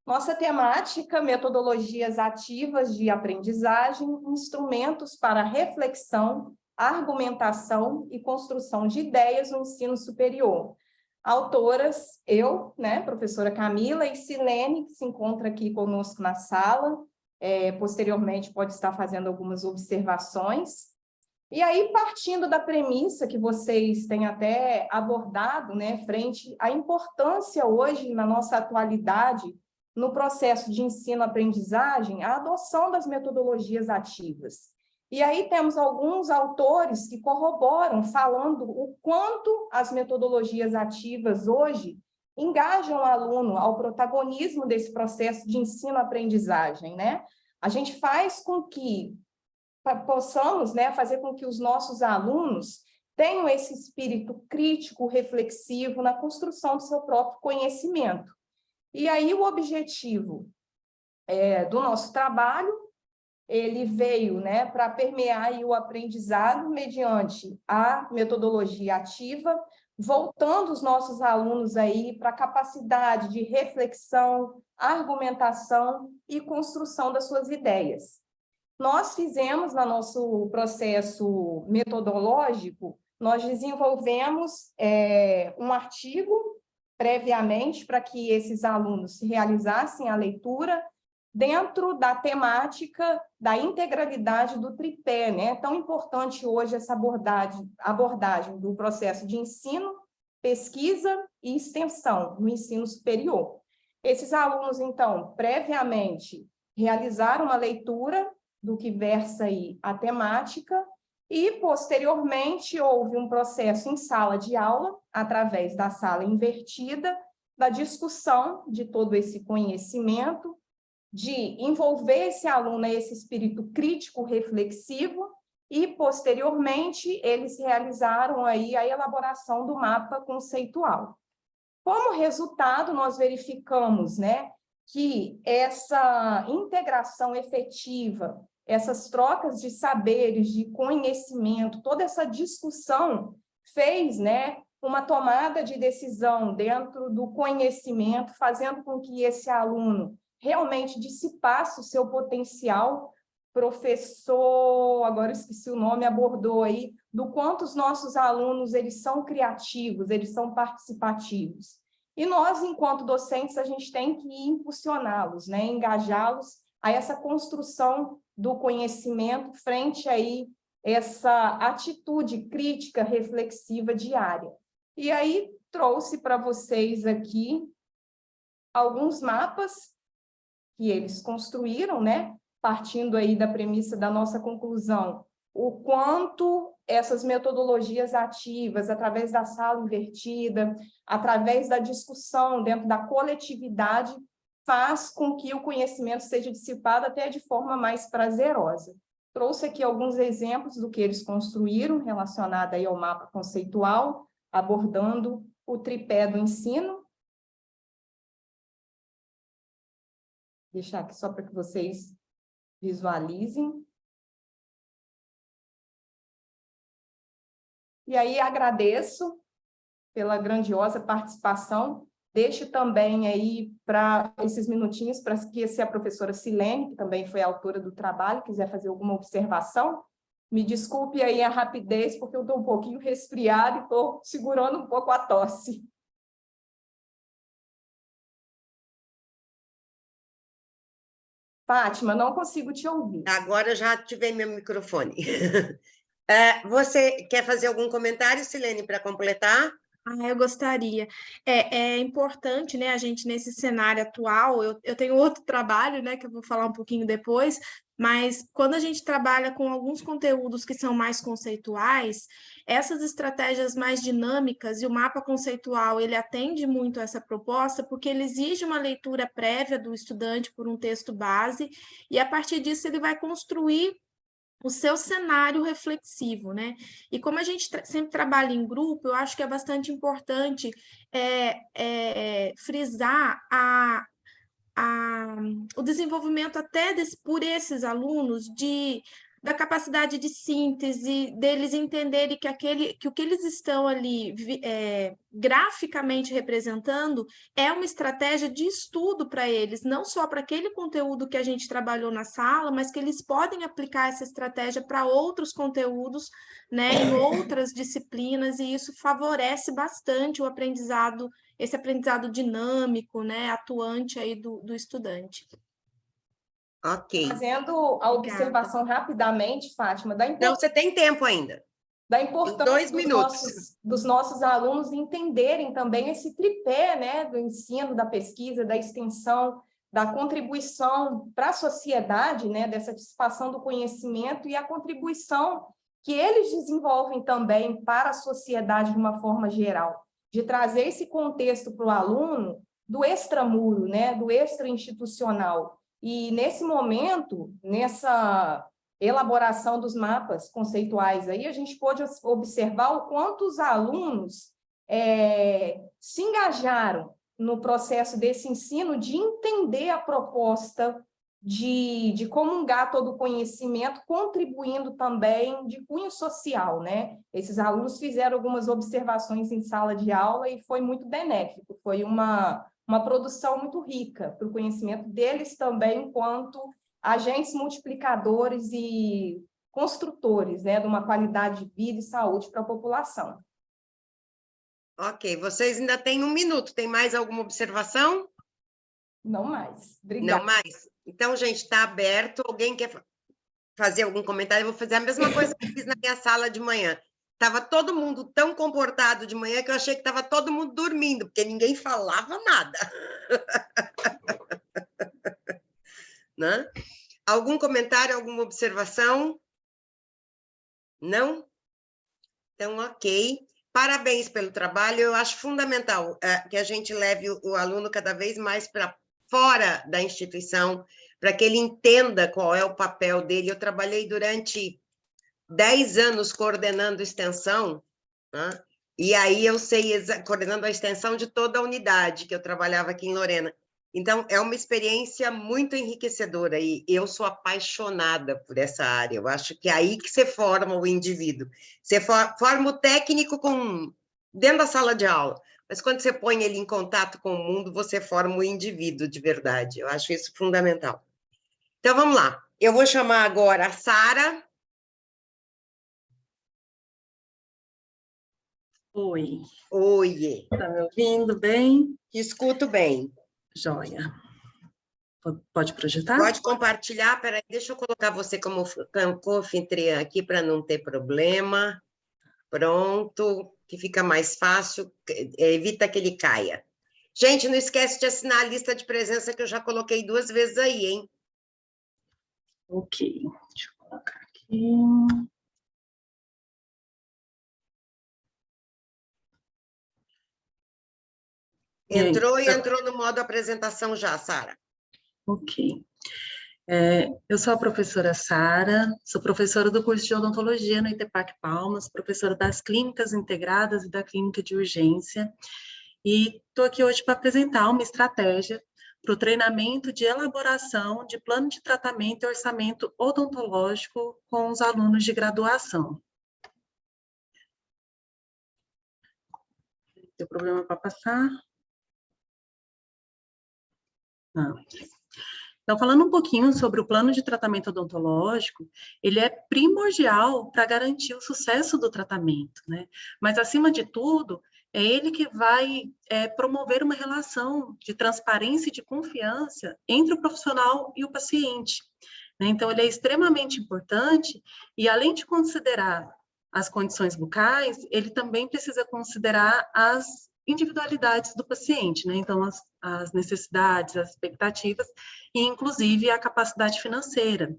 Nossa temática, metodologias ativas de aprendizagem, instrumentos para reflexão, argumentação e construção de ideias no ensino superior. Autoras, eu, né, professora Camila, e Silene, que se encontra aqui conosco na sala, posteriormente pode estar fazendo algumas observações. E aí, partindo da premissa que vocês têm até abordado, né, frente à importância hoje, na nossa atualidade, no processo de ensino-aprendizagem, a adoção das metodologias ativas. E aí temos alguns autores que corroboram, falando o quanto as metodologias ativas hoje engajam o aluno ao protagonismo desse processo de ensino-aprendizagem, né? A gente faz com que possamos, né, fazer com que os nossos alunos tenham esse espírito crítico, reflexivo na construção do seu próprio conhecimento. E aí o objetivo do nosso trabalho, ele veio, né, para permear aí o aprendizado mediante a metodologia ativa, voltando os nossos alunos aí para a capacidade de reflexão, argumentação e construção das suas ideias. Nós fizemos, no nosso processo metodológico, nós desenvolvemos um artigo previamente para que esses alunos realizassem a leitura dentro da temática da integralidade do tripé, né? É tão importante hoje essa abordagem do processo de ensino, pesquisa e extensão no ensino superior. Esses alunos, então, previamente realizaram uma leitura do que versa aí a temática, e, posteriormente, houve um processo em sala de aula, através da sala invertida, da discussão de todo esse conhecimento, de envolver esse aluno a esse espírito crítico, reflexivo, e, posteriormente, eles realizaram aí a elaboração do mapa conceitual. Como resultado, nós verificamos, né, que essa integração efetiva, essas trocas de saberes, de conhecimento, toda essa discussão fez, né, uma tomada de decisão dentro do conhecimento, fazendo com que esse aluno realmente dissipasse o seu potencial. Professor, agora eu esqueci o nome, abordou aí, do quanto os nossos alunos, eles são criativos, eles são participativos. E nós, enquanto docentes, a gente tem que impulsioná-los, né, engajá-los a essa construção do conhecimento frente aí essa atitude crítica, reflexiva diária. E aí trouxe para vocês aqui alguns mapas que eles construíram, né, partindo aí da premissa da nossa conclusão, o quanto essas metodologias ativas, através da sala invertida, através da discussão dentro da coletividade, faz com que o conhecimento seja dissipado até de forma mais prazerosa. Trouxe aqui alguns exemplos do que eles construíram relacionado aí ao mapa conceitual, abordando o tripé do ensino. Vou deixar aqui só para que vocês visualizem. E aí agradeço pela grandiosa participação. Deixo também aí para esses minutinhos para que se a professora Silene, que também foi autora do trabalho, quiser fazer alguma observação. Me desculpe aí a rapidez, porque eu estou um pouquinho resfriada e estou segurando um pouco a tosse. Fátima, não consigo te ouvir. Agora já ativei meu microfone. Você quer fazer algum comentário, Silene, para completar? Eu gostaria. É importante, né, a gente, nesse cenário atual, eu tenho outro trabalho, né, que eu vou falar um pouquinho depois, mas quando a gente trabalha com alguns conteúdos que são mais conceituais, essas estratégias mais dinâmicas e o mapa conceitual, ele atende muito a essa proposta, porque ele exige uma leitura prévia do estudante por um texto base, e a partir disso ele vai construir o seu cenário reflexivo, né? E como a gente sempre trabalha em grupo, eu acho que é bastante importante frisar o desenvolvimento até por esses alunos da capacidade de síntese, deles entenderem que o que eles estão ali graficamente representando é uma estratégia de estudo para eles, não só para aquele conteúdo que a gente trabalhou na sala, mas que eles podem aplicar essa estratégia para outros conteúdos, né, em outras disciplinas, e isso favorece bastante o aprendizado, esse aprendizado dinâmico, né, atuante aí do estudante. Ok. Fazendo a observação rapidamente, Fátima, Não, você tem tempo ainda. Da importância 2 minutos. dos nossos alunos entenderem também esse tripé, né, do ensino, da pesquisa, da extensão, da contribuição para a sociedade, né, dessa dissipação do conhecimento e a contribuição que eles desenvolvem também para a sociedade de uma forma geral, de trazer esse contexto para o aluno do extramuro, né, do extra-institucional. E nesse momento, nessa elaboração dos mapas conceituais, aí a gente pode observar o quanto os alunos se engajaram no processo desse ensino, de entender a proposta, de comungar todo o conhecimento, contribuindo também de cunho social, né? Esses alunos fizeram algumas observações em sala de aula e foi muito benéfico, foi uma produção muito rica para o conhecimento deles também, enquanto agentes multiplicadores e construtores, né, de uma qualidade de vida e saúde para a população. Ok, vocês ainda têm 1 minuto. Tem mais alguma observação? Não mais. Obrigada. Não mais? Então, gente, está aberto. Alguém quer fazer algum comentário? Eu vou fazer a mesma coisa que eu fiz na minha sala de manhã. Estava todo mundo tão comportado de manhã que eu achei que estava todo mundo dormindo, porque ninguém falava nada. Né? Algum comentário, alguma observação? Não? Então, ok. Parabéns pelo trabalho. Eu acho fundamental que a gente leve o aluno cada vez mais para fora da instituição, para que ele entenda qual é o papel dele. Eu trabalhei durante 10 anos coordenando extensão, né? E aí eu sei, coordenando a extensão de toda a unidade que eu trabalhava aqui em Lorena. Então, é uma experiência muito enriquecedora e eu sou apaixonada por essa área. Eu acho que é aí que você forma o indivíduo. Você forma o técnico dentro da sala de aula, mas quando você põe ele em contato com o mundo, você forma o indivíduo de verdade. Eu acho isso fundamental. Então, vamos lá. Eu vou chamar agora a Sara. Oi. Oi. Tá me ouvindo bem? Te escuto bem. Joia. Pode projetar? Pode compartilhar. Peraí, deixa eu colocar você como co-anfitriã aqui para não ter problema. Pronto, que fica mais fácil, evita que ele caia. Gente, não esquece de assinar a lista de presença que eu já coloquei 2 vezes aí, hein? Ok, deixa eu colocar aqui. Entrou no modo apresentação já, Sara. Ok. Eu sou a professora Sara, sou professora do curso de odontologia no ITEPAC Palmas, professora das clínicas integradas e da clínica de urgência, e estou aqui hoje para apresentar uma estratégia para o treinamento de elaboração de plano de tratamento e orçamento odontológico com os alunos de graduação. Tem problema para passar? Não. Então, falando um pouquinho sobre o plano de tratamento odontológico, ele é primordial para garantir o sucesso do tratamento, né? Mas, acima de tudo, é ele que vai promover uma relação de transparência e de confiança entre o profissional e o paciente, né? Então, ele é extremamente importante e, além de considerar as condições bucais, ele também precisa considerar as individualidades do paciente, né? Então, as necessidades, as expectativas, e inclusive a capacidade financeira.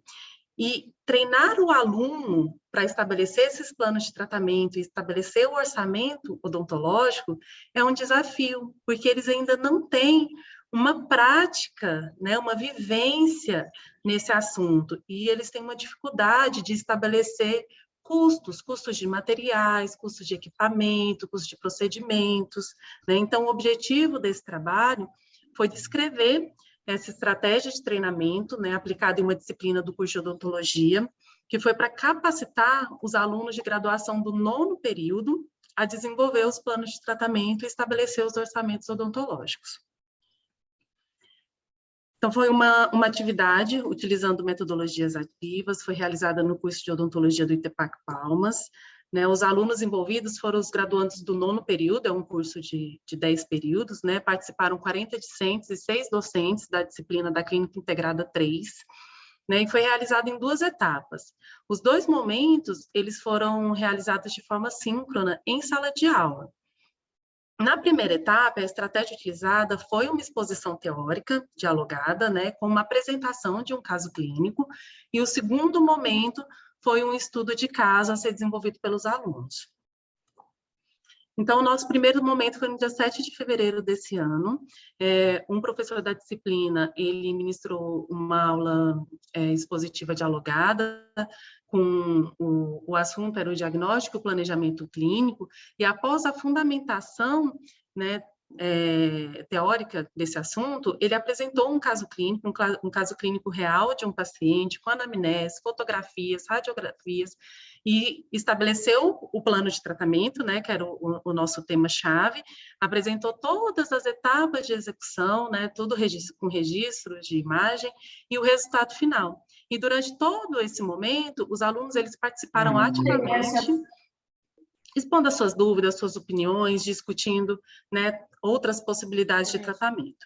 E treinar o aluno para estabelecer esses planos de tratamento e estabelecer o orçamento odontológico é um desafio, porque eles ainda não têm uma prática, né, uma vivência nesse assunto, e eles têm uma dificuldade de estabelecer custos de materiais, custos de equipamento, custos de procedimentos, né? Então, o objetivo desse trabalho foi descrever essa estratégia de treinamento, né, aplicada em uma disciplina do curso de odontologia, que foi para capacitar os alunos de graduação do 9º período a desenvolver os planos de tratamento e estabelecer os orçamentos odontológicos. Então, foi uma atividade utilizando metodologias ativas, foi realizada no curso de odontologia do ITEPAC Palmas, né? Os alunos envolvidos foram os graduandos do 9º período, é um curso de 10 períodos, né? Participaram 40 discentes e 6 docentes da disciplina da Clínica Integrada 3, né? E foi realizado em 2 etapas. Os 2 momentos, eles foram realizados de forma síncrona em sala de aula. Na primeira etapa, a estratégia utilizada foi uma exposição teórica, dialogada, né, com uma apresentação de um caso clínico, e o segundo momento foi um estudo de caso a ser desenvolvido pelos alunos. Então, o nosso primeiro momento foi no dia 7 de fevereiro desse ano. Um professor da disciplina, ele ministrou uma aula expositiva dialogada, com o assunto era o diagnóstico e o planejamento clínico, e após a fundamentação, né, teórica desse assunto, ele apresentou um caso clínico real de um paciente, com anamnese, fotografias, radiografias, e estabeleceu o plano de tratamento, né, que era o nosso tema-chave, apresentou todas as etapas de execução, né, tudo com registro de imagem, e o resultado final. E durante todo esse momento, os alunos, eles participaram ativamente, expondo as suas dúvidas, suas opiniões, discutindo, né, outras possibilidades de tratamento.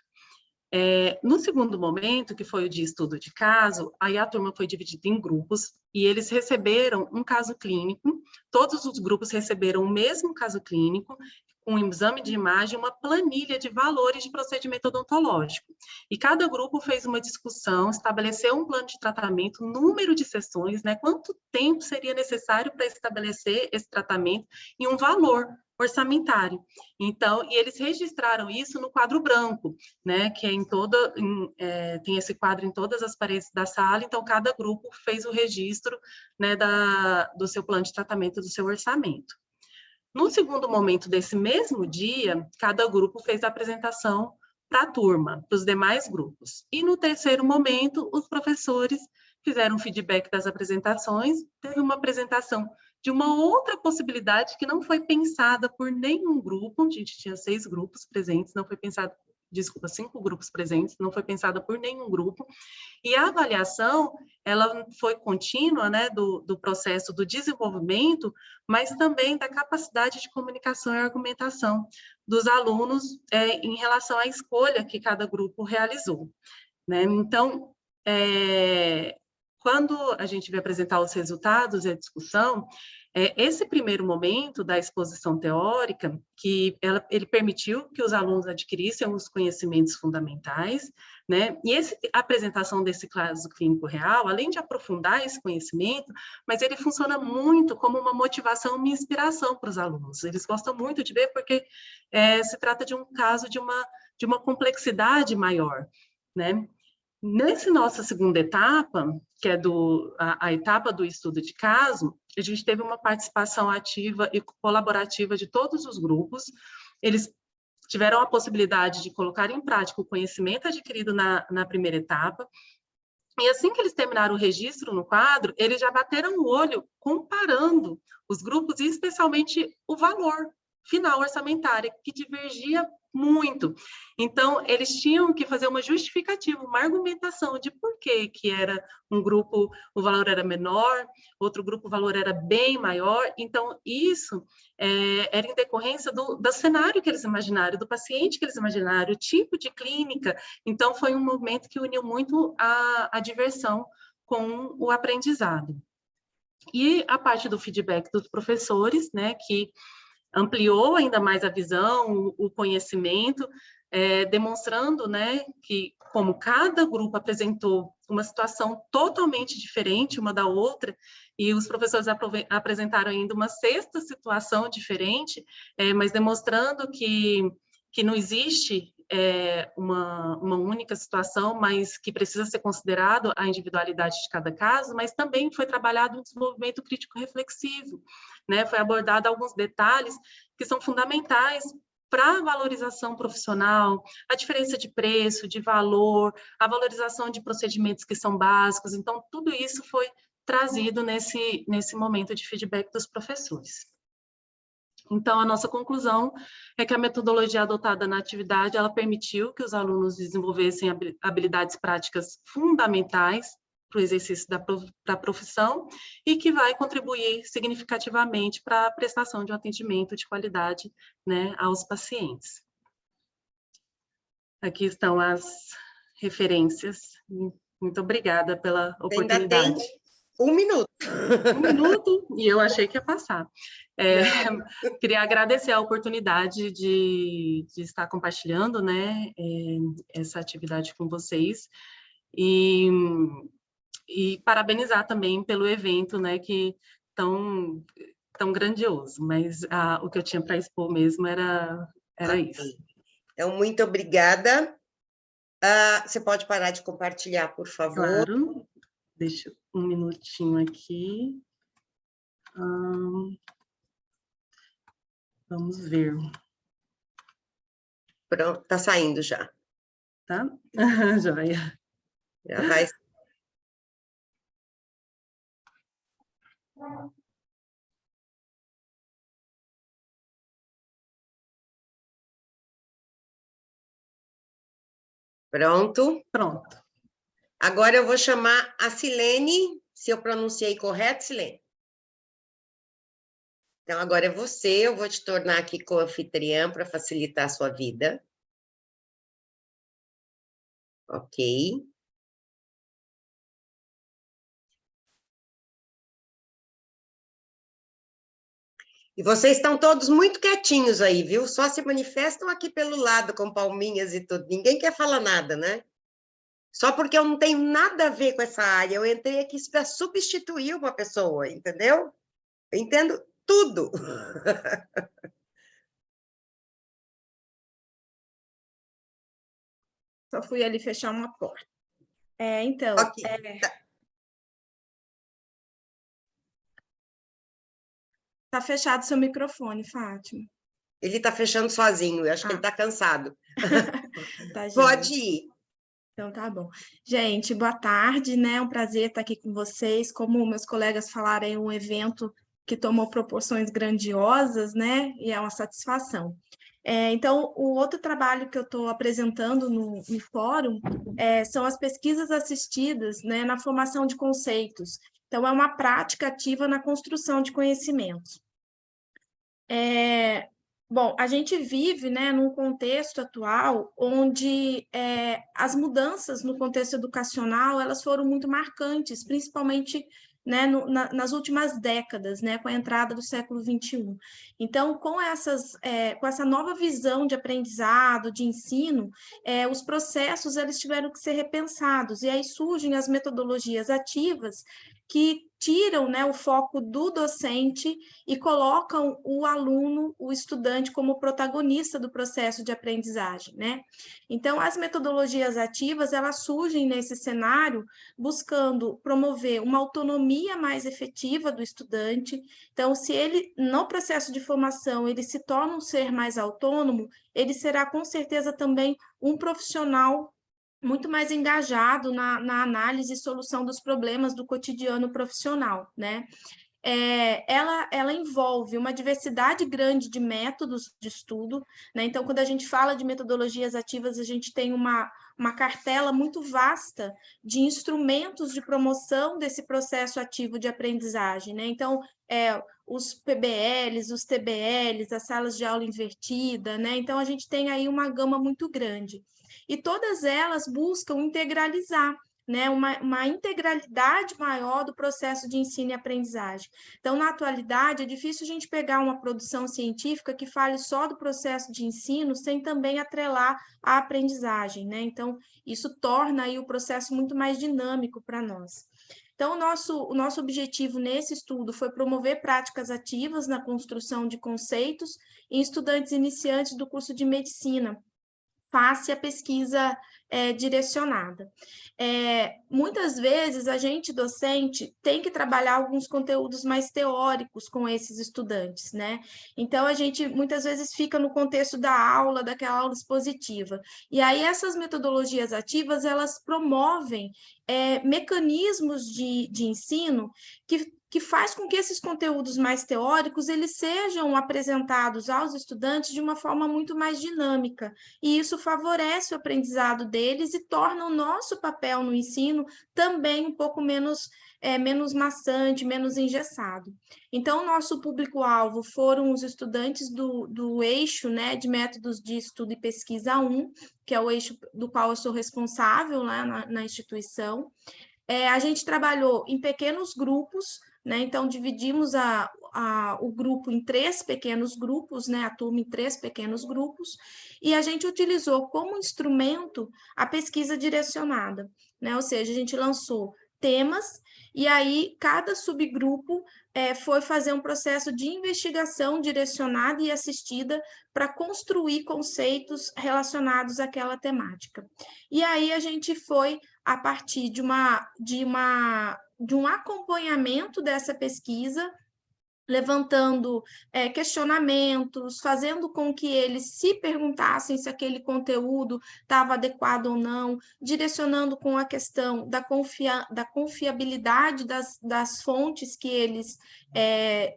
No segundo momento, que foi o de estudo de caso, aí a turma foi dividida em grupos, e eles receberam um caso clínico, todos os grupos receberam o mesmo caso clínico, um exame de imagem, uma planilha de valores de procedimento odontológico. E cada grupo fez uma discussão, estabeleceu um plano de tratamento, número de sessões, né, quanto tempo seria necessário para estabelecer esse tratamento e um valor orçamentário. Então, e eles registraram isso no quadro branco, né, que é tem esse quadro em todas as paredes da sala, então cada grupo fez o registro, né, do seu plano de tratamento, do seu orçamento. No segundo momento desse mesmo dia, cada grupo fez a apresentação para a turma, para os demais grupos. E no terceiro momento, os professores fizeram feedback das apresentações, teve uma apresentação de uma outra possibilidade que não foi pensada por nenhum grupo, a gente tinha 6 grupos presentes, não foi pensado, 5 grupos presentes, não foi pensada por nenhum grupo, e a avaliação, ela foi contínua, né, do processo do desenvolvimento, mas também da capacidade de comunicação e argumentação dos alunos em relação à escolha que cada grupo realizou, né? Então, quando a gente vai apresentar os resultados e a discussão, esse primeiro momento da exposição teórica, que ele permitiu que os alunos adquirissem os conhecimentos fundamentais, né? E a apresentação desse caso clínico real, além de aprofundar esse conhecimento, mas ele funciona muito como uma motivação, uma inspiração para os alunos. Eles gostam muito de ver porque se trata de um caso de uma complexidade maior, né? Nessa nossa segunda etapa, que é a etapa do estudo de caso, a gente teve uma participação ativa e colaborativa de todos os grupos. Eles tiveram a possibilidade de colocar em prática o conhecimento adquirido na primeira etapa, e assim que eles terminaram o registro no quadro, eles já bateram o olho comparando os grupos, e especialmente o valor final orçamentário, que divergia muito. Então, eles tinham que fazer uma justificativa, uma argumentação de por que era um grupo, o valor era menor, outro grupo, o valor era bem maior. Então, isso era em decorrência do cenário que eles imaginaram, do paciente que eles imaginaram, o tipo de clínica. Então, foi um movimento que uniu muito a diversão com o aprendizado. E a parte do feedback dos professores, né, que ampliou ainda mais a visão, o conhecimento, demonstrando, né, que como cada grupo apresentou uma situação totalmente diferente uma da outra, e os professores apresentaram ainda uma sexta situação diferente, mas demonstrando que não existe uma única situação, mas que precisa ser considerado a individualidade de cada caso, mas também foi trabalhado um desenvolvimento crítico reflexivo, né? Foi abordado alguns detalhes que são fundamentais para a valorização profissional, a diferença de preço, de valor, a valorização de procedimentos que são básicos. Então, tudo isso foi trazido nesse momento de feedback dos professores. Então, a nossa conclusão é que a metodologia adotada na atividade, ela permitiu que os alunos desenvolvessem habilidades práticas fundamentais para o exercício da profissão e que vai contribuir significativamente para a prestação de um atendimento de qualidade, né, aos pacientes. Aqui estão as referências. Muito obrigada pela oportunidade. Ainda tem 1 minuto. 1 minuto, e eu achei que ia passar. Queria agradecer a oportunidade de estar compartilhando, né, essa atividade com vocês, e parabenizar também pelo evento, né, que tão grandioso, mas o que eu tinha para expor mesmo era isso. Então, muito obrigada. Você pode parar de compartilhar, por favor? Claro. Deixa 1 minutinho aqui. Vamos ver. Pronto, está saindo já. Tá? Joia. Já vai. Pronto? Pronto. Agora eu vou chamar a Silene, se eu pronunciei correto, Silene? Então, agora é você, eu vou te tornar aqui co-anfitriã para facilitar a sua vida. Ok. E vocês estão todos muito quietinhos aí, viu? Só se manifestam aqui pelo lado, com palminhas e tudo. Ninguém quer falar nada, né? Só porque eu não tenho nada a ver com essa área. Eu entrei aqui para substituir uma pessoa, entendeu? Eu entendo tudo. Só fui ali fechar uma porta. Então... Okay. Tá fechado seu microfone, Fátima. Ele está fechando sozinho, eu acho que ele está cansado. Tá, pode ir. Então, tá bom. Gente, boa tarde, né? É um prazer estar aqui com vocês. Como meus colegas falaram, é um evento que tomou proporções grandiosas, né? E é uma satisfação. Então, o outro trabalho que eu estou apresentando no fórum são as pesquisas assistidas, né, na formação de conceitos. Então, é uma prática ativa na construção de conhecimentos. Bom, a gente vive, né, num contexto atual onde as mudanças no contexto educacional elas foram muito marcantes, principalmente, né, nas últimas décadas, né, com a entrada do século XXI. Então, com essa nova visão de aprendizado, de ensino, os processos eles tiveram que ser repensados, e aí surgem as metodologias ativas que tiram, né, o foco do docente e colocam o aluno, o estudante, como protagonista do processo de aprendizagem, né? Então, as metodologias ativas, elas surgem nesse cenário buscando promover uma autonomia mais efetiva do estudante. Então, se ele, no processo de formação, ele se torna um ser mais autônomo, ele será, com certeza, também um profissional muito mais engajado na análise e solução dos problemas do cotidiano profissional, né? Ela envolve uma diversidade grande de métodos de estudo, né? Então, quando a gente fala de metodologias ativas, a gente tem uma cartela muito vasta de instrumentos de promoção desse processo ativo de aprendizagem, né? Então, os PBLs, os TBLs, as salas de aula invertida, né? Então, a gente tem aí uma gama muito grande. E todas elas buscam integralizar né, uma integralidade maior do processo de ensino e aprendizagem. Então, na atualidade, é difícil a gente pegar uma produção científica que fale só do processo de ensino, sem também atrelar a aprendizagem, né? Então, isso torna aí o processo muito mais dinâmico para nós. Então, o nosso objetivo nesse estudo foi promover práticas ativas na construção de conceitos em estudantes iniciantes do curso de medicina, face à pesquisa direcionada. Muitas vezes, a gente, docente, tem que trabalhar alguns conteúdos mais teóricos com esses estudantes, né? Então, a gente, muitas vezes, fica no contexto da aula, daquela aula expositiva. E aí, essas metodologias ativas, elas promovem mecanismos de ensino que faz com que esses conteúdos mais teóricos eles sejam apresentados aos estudantes de uma forma muito mais dinâmica, e isso favorece o aprendizado deles e torna o nosso papel no ensino também um pouco menos maçante, menos engessado. Então, o nosso público-alvo foram os estudantes do eixo, né, de métodos de estudo e pesquisa 1, que é o eixo do qual eu sou responsável lá na instituição. A gente trabalhou em pequenos grupos, né? Então, dividimos o grupo em 3 pequenos grupos, né? A turma em 3 pequenos grupos, e a gente utilizou como instrumento a pesquisa direcionada, né? Ou seja, a gente lançou temas, e aí cada subgrupo foi fazer um processo de investigação direcionada e assistida para construir conceitos relacionados àquela temática. E aí a gente foi, a partir de um acompanhamento dessa pesquisa, levantando questionamentos, fazendo com que eles se perguntassem se aquele conteúdo estava adequado ou não, direcionando com a questão da confiabilidade das fontes que eles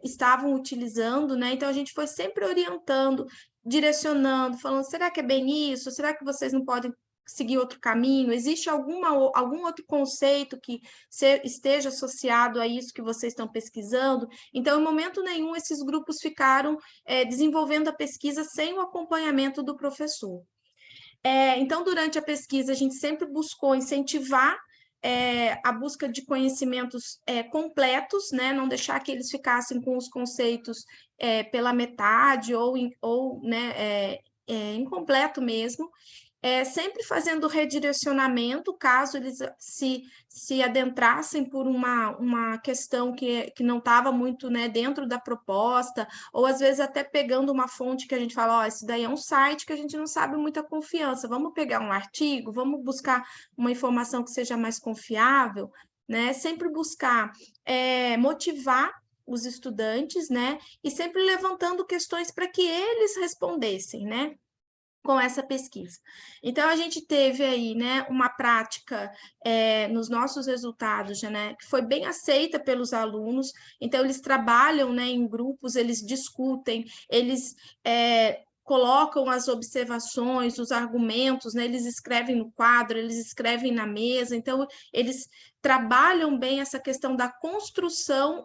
estavam utilizando, né? Então, a gente foi sempre orientando, direcionando, falando, será que é bem isso? Será que vocês não podem seguir outro caminho? Existe algum outro conceito que esteja associado a isso que vocês estão pesquisando? Então, em momento nenhum, esses grupos ficaram desenvolvendo a pesquisa sem o acompanhamento do professor. Então, durante a pesquisa, a gente sempre buscou incentivar a busca de conhecimentos completos, né? Não deixar que eles ficassem com os conceitos pela metade ou né, incompleto mesmo. Sempre fazendo redirecionamento, caso eles se adentrassem por uma questão que não estava muito, né, dentro da proposta, ou às vezes até pegando uma fonte que a gente fala, esse daí é um site que a gente não sabe muita confiança, vamos pegar um artigo, vamos buscar uma informação que seja mais confiável, né? Sempre buscar motivar os estudantes, né? E sempre levantando questões para que eles respondessem, né? Com essa pesquisa. Então, a gente teve aí, né, uma prática nos nossos resultados, né, que foi bem aceita pelos alunos. Então, eles trabalham, né, em grupos, eles discutem, eles colocam as observações, os argumentos, né, eles escrevem no quadro, eles escrevem na mesa. Então, eles trabalham bem essa questão da construção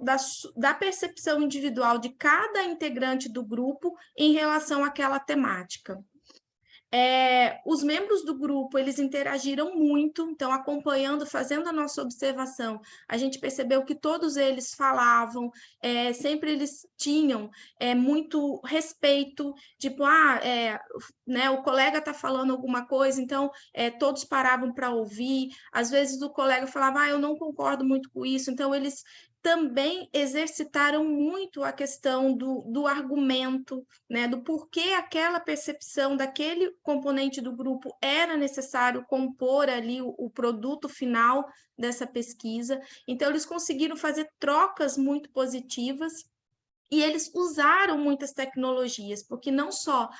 da percepção individual de cada integrante do grupo em relação àquela temática. Os membros do grupo, eles interagiram muito, então, acompanhando, fazendo a nossa observação, a gente percebeu que todos eles falavam, sempre eles tinham muito respeito, tipo, né, o colega está falando alguma coisa, então, todos paravam para ouvir, às vezes o colega falava, eu não concordo muito com isso, então, eles também exercitaram muito a questão do argumento, né, do porquê aquela percepção daquele componente do grupo era necessário compor ali o produto final dessa pesquisa. Então, eles conseguiram fazer trocas muito positivas e eles usaram muitas tecnologias, porque não só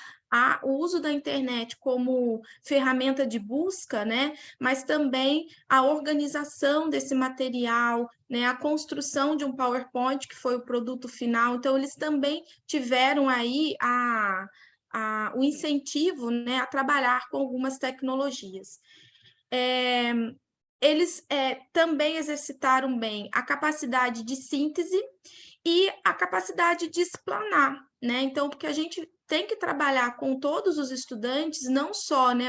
o uso da internet como ferramenta de busca, né, mas também a organização desse material, né, a construção de um PowerPoint, que foi o produto final. Então, eles também tiveram aí o incentivo, né, a trabalhar com algumas tecnologias. Eles também exercitaram bem a capacidade de síntese e a capacidade de explanar, né? Então, porque a gente tem que trabalhar com todos os estudantes, não só, né,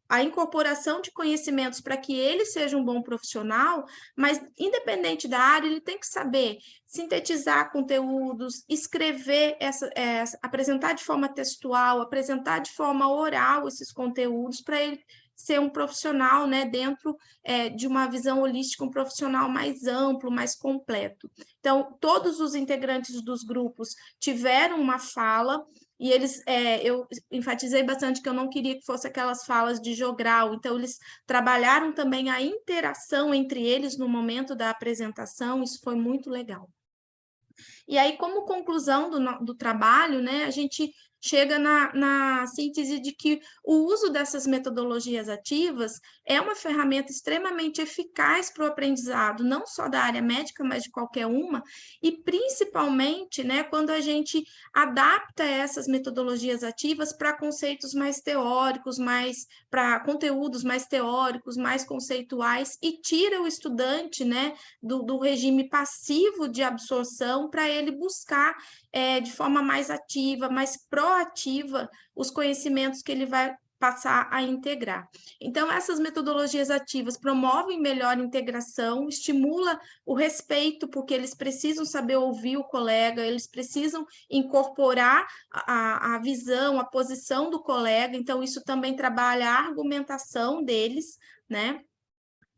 a a incorporação de conhecimentos para que ele seja um bom profissional, mas independente da área, ele tem que saber sintetizar conteúdos, escrever, apresentar de forma textual, apresentar de forma oral esses conteúdos para ele ser um profissional, né, dentro de uma visão holística, um profissional mais amplo, mais completo. Então, todos os integrantes dos grupos tiveram uma fala, e eu enfatizei bastante que eu não queria que fosse aquelas falas de jogral, então eles trabalharam também a interação entre eles no momento da apresentação, isso foi muito legal. E aí, como conclusão do trabalho, né, a gente chega na síntese de que o uso dessas metodologias ativas é uma ferramenta extremamente eficaz para o aprendizado, não só da área médica, mas de qualquer uma, e principalmente, né, quando a gente adapta essas metodologias ativas para conceitos mais teóricos, para conteúdos mais teóricos, mais conceituais, e tira o estudante, né, do regime passivo de absorção para ele buscar de forma mais ativa, mais proativa, os conhecimentos que ele vai passar a integrar. Então, essas metodologias ativas promovem melhor integração, estimula o respeito, porque eles precisam saber ouvir o colega, eles precisam incorporar a visão, a posição do colega, então isso também trabalha a argumentação deles, né?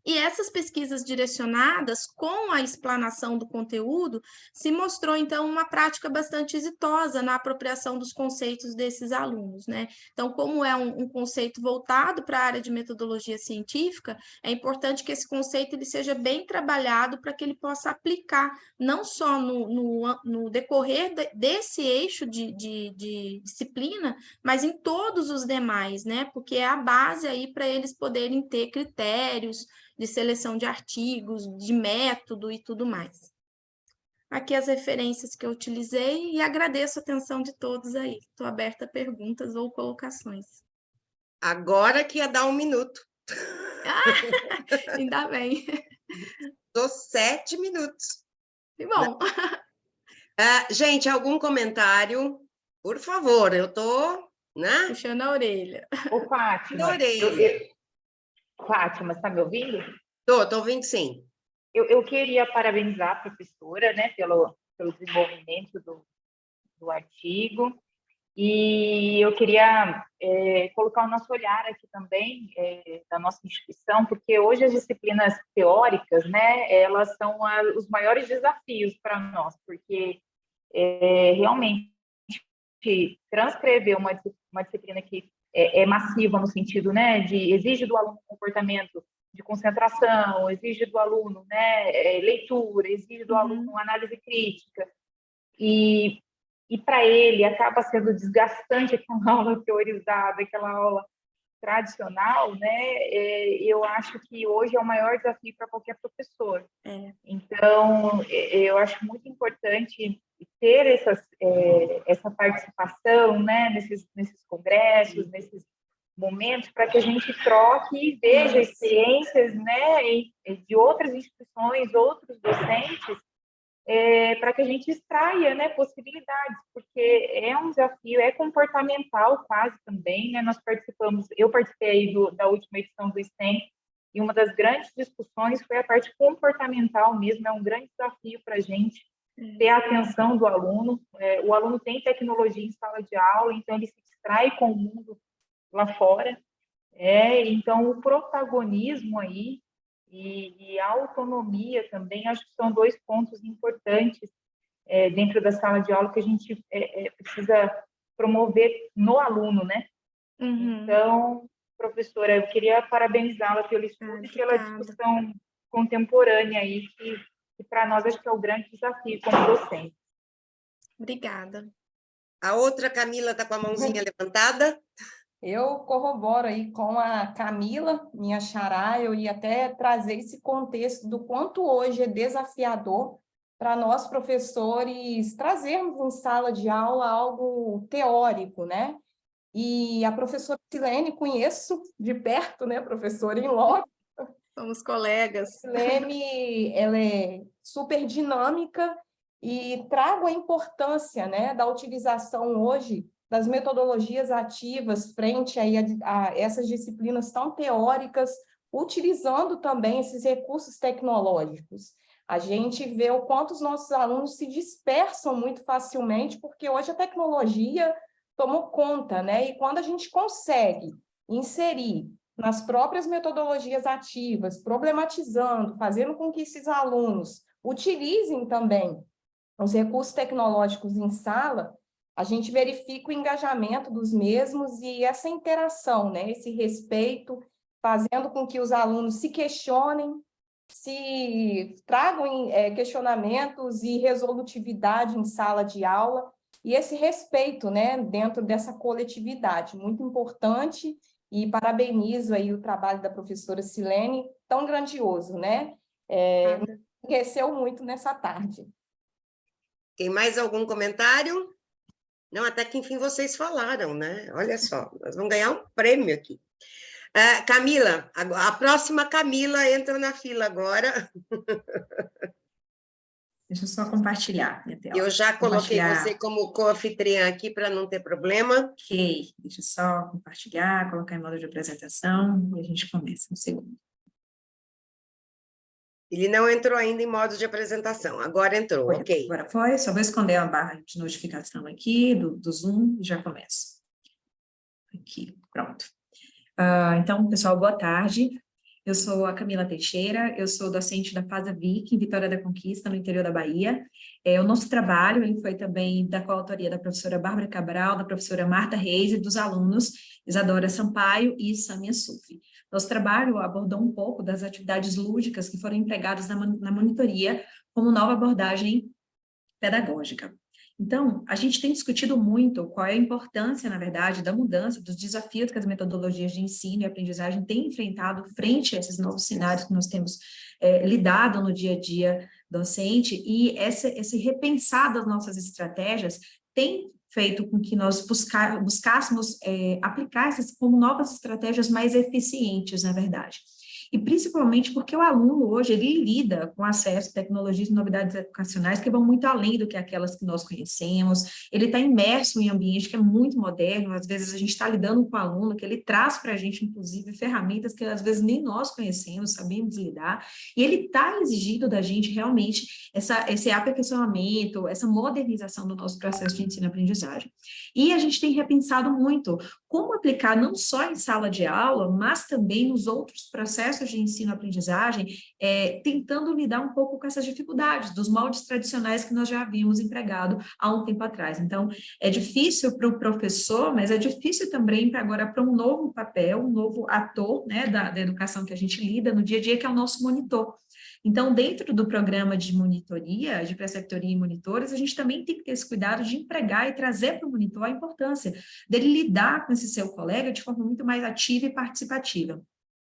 E essas pesquisas direcionadas, com a explanação do conteúdo, se mostrou, então, uma prática bastante exitosa na apropriação dos conceitos desses alunos, né? Então, como é um conceito voltado para a área de metodologia científica, é importante que esse conceito ele seja bem trabalhado para que ele possa aplicar, não só no decorrer desse eixo de disciplina, mas em todos os demais, né? Porque é a base aí para eles poderem ter critérios de seleção de artigos, de método e tudo mais. Aqui as referências que eu utilizei e agradeço a atenção de todos aí. Estou aberta a perguntas ou colocações. Agora que ia dar 1 minuto. Ainda bem. Dou 7 minutos. Que bom. Gente, algum comentário? Por favor, eu estou, né? Puxando a orelha. Ô, Fátima, Fátima, está me ouvindo? Estou ouvindo, sim. Eu queria parabenizar a professora, né, pelo desenvolvimento do artigo, e eu queria colocar o nosso olhar aqui também da nossa instituição, porque hoje as disciplinas teóricas, né, elas são os maiores desafios para nós, porque realmente transcrever uma disciplina que é massiva no sentido, né, de exige do aluno comportamento de concentração, exige do aluno, né, leitura, exige do aluno análise crítica, e para ele acaba sendo desgastante aquela aula teorizada, aquela aula tradicional, né, eu acho que hoje é o maior desafio para qualquer professor. Então, eu acho muito importante ter essa participação, né, nesses congressos, nesses momentos, para que a gente troque e veja experiências, né, de outras instituições, outros docentes, para que a gente extraia, né, possibilidades, porque é um desafio, é comportamental quase também, né, eu participei aí da última edição do STEM, e uma das grandes discussões foi a parte comportamental mesmo, é um grande desafio para a gente ter a atenção do aluno. O aluno tem tecnologia em sala de aula, então ele se distrai com o mundo lá fora, então o protagonismo aí e a autonomia também, acho que são 2 pontos importantes dentro da sala de aula que a gente precisa promover no aluno, né? Então, professora, eu queria parabenizá-la pelo estudo e pela discussão contemporânea aí, que para nós acho que é o grande desafio como docente. Obrigada. A outra Camila está com a mãozinha levantada. Eu corroboro aí com a Camila, minha xará, eu ia até trazer esse contexto do quanto hoje é desafiador para nós, professores, trazermos em sala de aula algo teórico, né? E a professora Silene, conheço de perto, né, professora em loco. Somos colegas. Silene, ela é super dinâmica e trago a importância, né, da utilização hoje nas metodologias ativas frente aí a essas disciplinas tão teóricas, utilizando também esses recursos tecnológicos. A gente vê o quanto os nossos alunos se dispersam muito facilmente, porque hoje a tecnologia tomou conta, né? E quando a gente consegue inserir nas próprias metodologias ativas, problematizando, fazendo com que esses alunos utilizem também os recursos tecnológicos em sala, a gente verifica o engajamento dos mesmos e essa interação, né? Esse respeito, fazendo com que os alunos se questionem, se tragam questionamentos e resolutividade em sala de aula, e esse respeito, né, dentro dessa coletividade, muito importante, e parabenizo aí o trabalho da professora Silene, tão grandioso, né? Enriqueceu muito nessa tarde. Tem mais algum comentário? Não, até que enfim vocês falaram, né? Olha só, nós vamos ganhar um prêmio aqui. Camila, a próxima Camila entra na fila agora. Deixa eu só compartilhar minha tela. Eu já coloquei você como co-anfitriã aqui para não ter problema. Ok, deixa eu só compartilhar, colocar em modo de apresentação e a gente começa um segundo. Ele não entrou ainda em modo de apresentação, agora entrou, ok. Agora foi, só vou esconder a barra de notificação aqui do Zoom e já começo. Aqui, pronto. Então, pessoal, boa tarde. Eu sou a Camila Teixeira, eu sou docente da FASA Vic, em Vitória da Conquista, no interior da Bahia. O nosso trabalho ele foi também da coautoria da professora Bárbara Cabral, da professora Marta Reis e dos alunos Isadora Sampaio e Samia Sufi. Nosso trabalho abordou um pouco das atividades lúdicas que foram empregadas na monitoria como nova abordagem pedagógica. Então, a gente tem discutido muito qual é a importância, na verdade, da mudança, dos desafios que as metodologias de ensino e aprendizagem têm enfrentado frente a esses novos cenários que nós temos lidado no dia a dia docente, e esse repensar das nossas estratégias tem feito com que nós buscássemos aplicar essas como novas estratégias mais eficientes, na verdade. E principalmente porque o aluno hoje, ele lida com acesso a tecnologias e novidades educacionais que vão muito além do que aquelas que nós conhecemos, ele está imerso em um ambiente que é muito moderno, às vezes a gente está lidando com o aluno, que ele traz para a gente, inclusive, ferramentas que às vezes nem nós conhecemos, sabemos lidar, e ele está exigindo da gente realmente esse aperfeiçoamento, essa modernização do nosso processo de ensino-aprendizagem. E a gente tem repensado muito como aplicar não só em sala de aula, mas também nos outros processos de ensino-aprendizagem, tentando lidar um pouco com essas dificuldades dos moldes tradicionais que nós já havíamos empregado há um tempo atrás. Então, é difícil para o professor, mas é difícil também agora para um novo papel, um novo ator, né, da educação que a gente lida no dia a dia, que é o nosso monitor. Então, dentro do programa de monitoria, de preceptoria e monitores, a gente também tem que ter esse cuidado de empregar e trazer para o monitor a importância dele lidar com esse seu colega de forma muito mais ativa e participativa.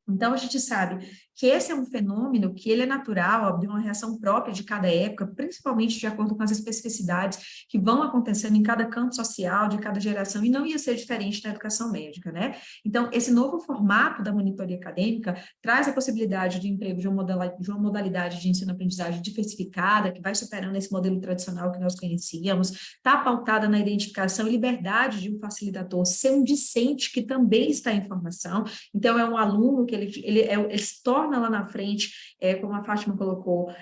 Então, a gente sabe que esse é um fenômeno que ele é natural, de uma reação própria de cada época, principalmente de acordo com as especificidades que vão acontecendo em cada campo social, de cada geração, e não ia ser diferente na educação médica, né? Então, esse novo formato da monitoria acadêmica traz a possibilidade de emprego de uma modalidade de ensino-aprendizagem diversificada, que vai superando esse modelo tradicional que nós conhecíamos, está pautada na identificação e liberdade de um facilitador ser um discente que também está em formação. Então, é um aluno que ele se torna lá na frente, como a Fátima colocou,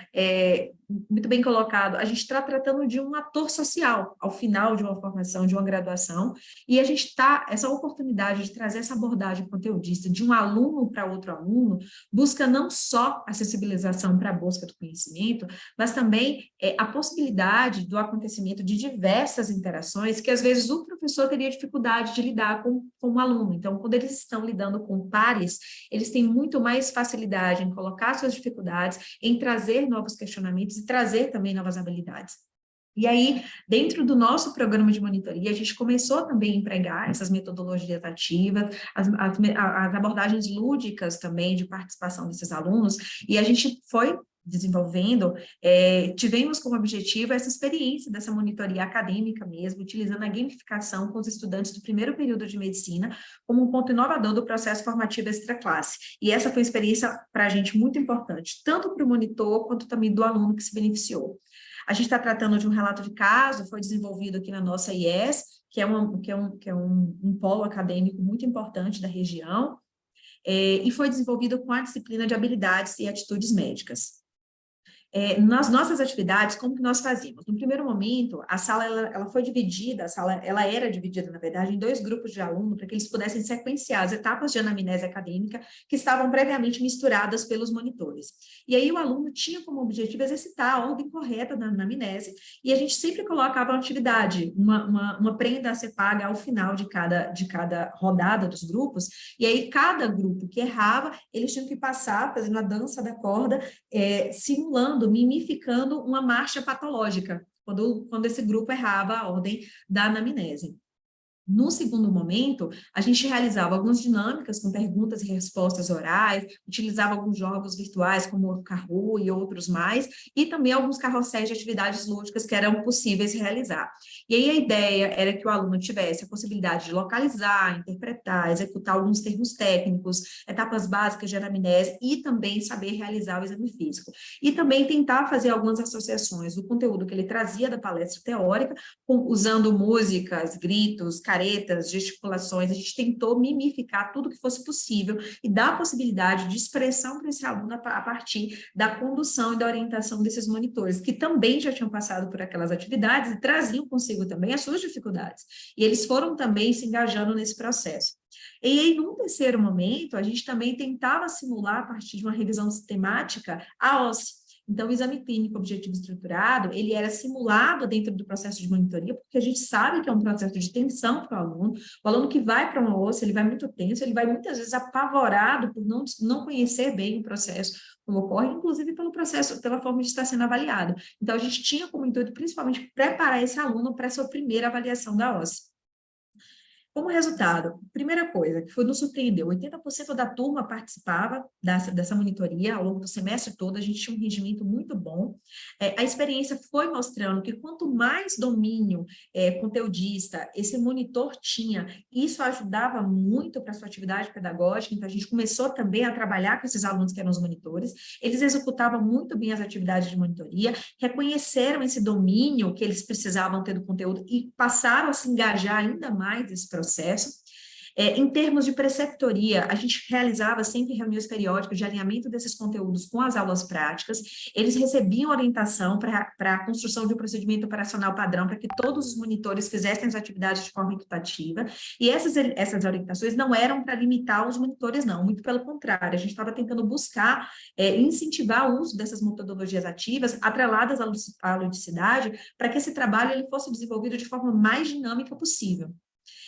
muito bem colocado, a gente está tratando de um ator social ao final de uma formação, de uma graduação, e a gente está, essa oportunidade de trazer essa abordagem conteudista de um aluno para outro aluno, busca não só a sensibilização para a busca do conhecimento, mas também a possibilidade do acontecimento de diversas interações que às vezes o professor teria dificuldade de lidar com o aluno. Então, quando eles estão lidando com pares, eles têm muito mais facilidade em colocar suas dificuldades, em trazer novos questionamentos e trazer também novas habilidades. E aí, dentro do nosso programa de monitoria, a gente começou também a empregar essas metodologias ativas, as abordagens lúdicas também de participação desses alunos, e a gente foi desenvolvendo, tivemos como objetivo essa experiência dessa monitoria acadêmica mesmo, utilizando a gamificação com os estudantes do primeiro período de medicina como um ponto inovador do processo formativo extraclasse. E essa foi uma experiência para a gente muito importante, tanto para o monitor quanto também do aluno que se beneficiou. A gente está tratando de um relato de caso, foi desenvolvido aqui na nossa IES, que é um polo acadêmico muito importante da região, e foi desenvolvido com a disciplina de habilidades e atitudes médicas. Nas nossas atividades, como que nós fazíamos? No primeiro momento, a sala ela foi dividida, ela era dividida, na verdade, em 2 grupos de alunos, para que eles pudessem sequenciar as etapas de anamnese acadêmica que estavam previamente misturadas pelos monitores. E aí o aluno tinha como objetivo exercitar a ordem correta da anamnese, e a gente sempre colocava uma atividade, uma prenda a ser paga ao final de cada rodada dos grupos, e aí cada grupo que errava, eles tinham que passar fazendo a dança da corda, simulando, mimificando uma marcha patológica, quando esse grupo errava a ordem da anamnese. No segundo momento, a gente realizava algumas dinâmicas com perguntas e respostas orais, utilizava alguns jogos virtuais, como o Kahoot e outros mais, e também alguns carrosséis de atividades lúdicas que eram possíveis realizar. E aí a ideia era que o aluno tivesse a possibilidade de localizar, interpretar, executar alguns termos técnicos, etapas básicas de anamnese e também saber realizar o exame físico. E também tentar fazer algumas associações do conteúdo que ele trazia da palestra teórica, usando músicas, gritos, caretas, gesticulações, a gente tentou mimificar tudo que fosse possível e dar a possibilidade de expressão para esse aluno a partir da condução e da orientação desses monitores, que também já tinham passado por aquelas atividades e traziam consigo também as suas dificuldades. E eles foram também se engajando nesse processo. E aí, num terceiro momento, a gente também tentava simular, a partir de uma revisão sistemática, a OSCE. Então, o exame clínico objetivo estruturado, ele era simulado dentro do processo de monitoria, porque a gente sabe que é um processo de tensão para o aluno que vai para uma OSCE, ele vai muito tenso, ele vai muitas vezes apavorado por não conhecer bem o processo, como ocorre, inclusive pela forma de estar sendo avaliado. Então, a gente tinha como intuito, principalmente, preparar esse aluno para a sua primeira avaliação da OSCE. Como resultado, primeira coisa que nos surpreendeu, 80% da turma participava dessa monitoria ao longo do semestre todo, a gente tinha um rendimento muito bom. A experiência foi mostrando que quanto mais domínio conteudista esse monitor tinha, isso ajudava muito para a sua atividade pedagógica, então a gente começou também a trabalhar com esses alunos que eram os monitores, eles executavam muito bem as atividades de monitoria, reconheceram esse domínio que eles precisavam ter do conteúdo e passaram a se engajar ainda mais nesse processo. Em termos de preceptoria, a gente realizava sempre reuniões periódicas de alinhamento desses conteúdos com as aulas práticas, eles recebiam orientação para a construção de um procedimento operacional padrão, para que todos os monitores fizessem as atividades de forma equitativa, e essas orientações não eram para limitar os monitores, não, muito pelo contrário, a gente estava tentando buscar incentivar o uso dessas metodologias ativas, atreladas à ludicidade, para que esse trabalho ele fosse desenvolvido de forma mais dinâmica possível.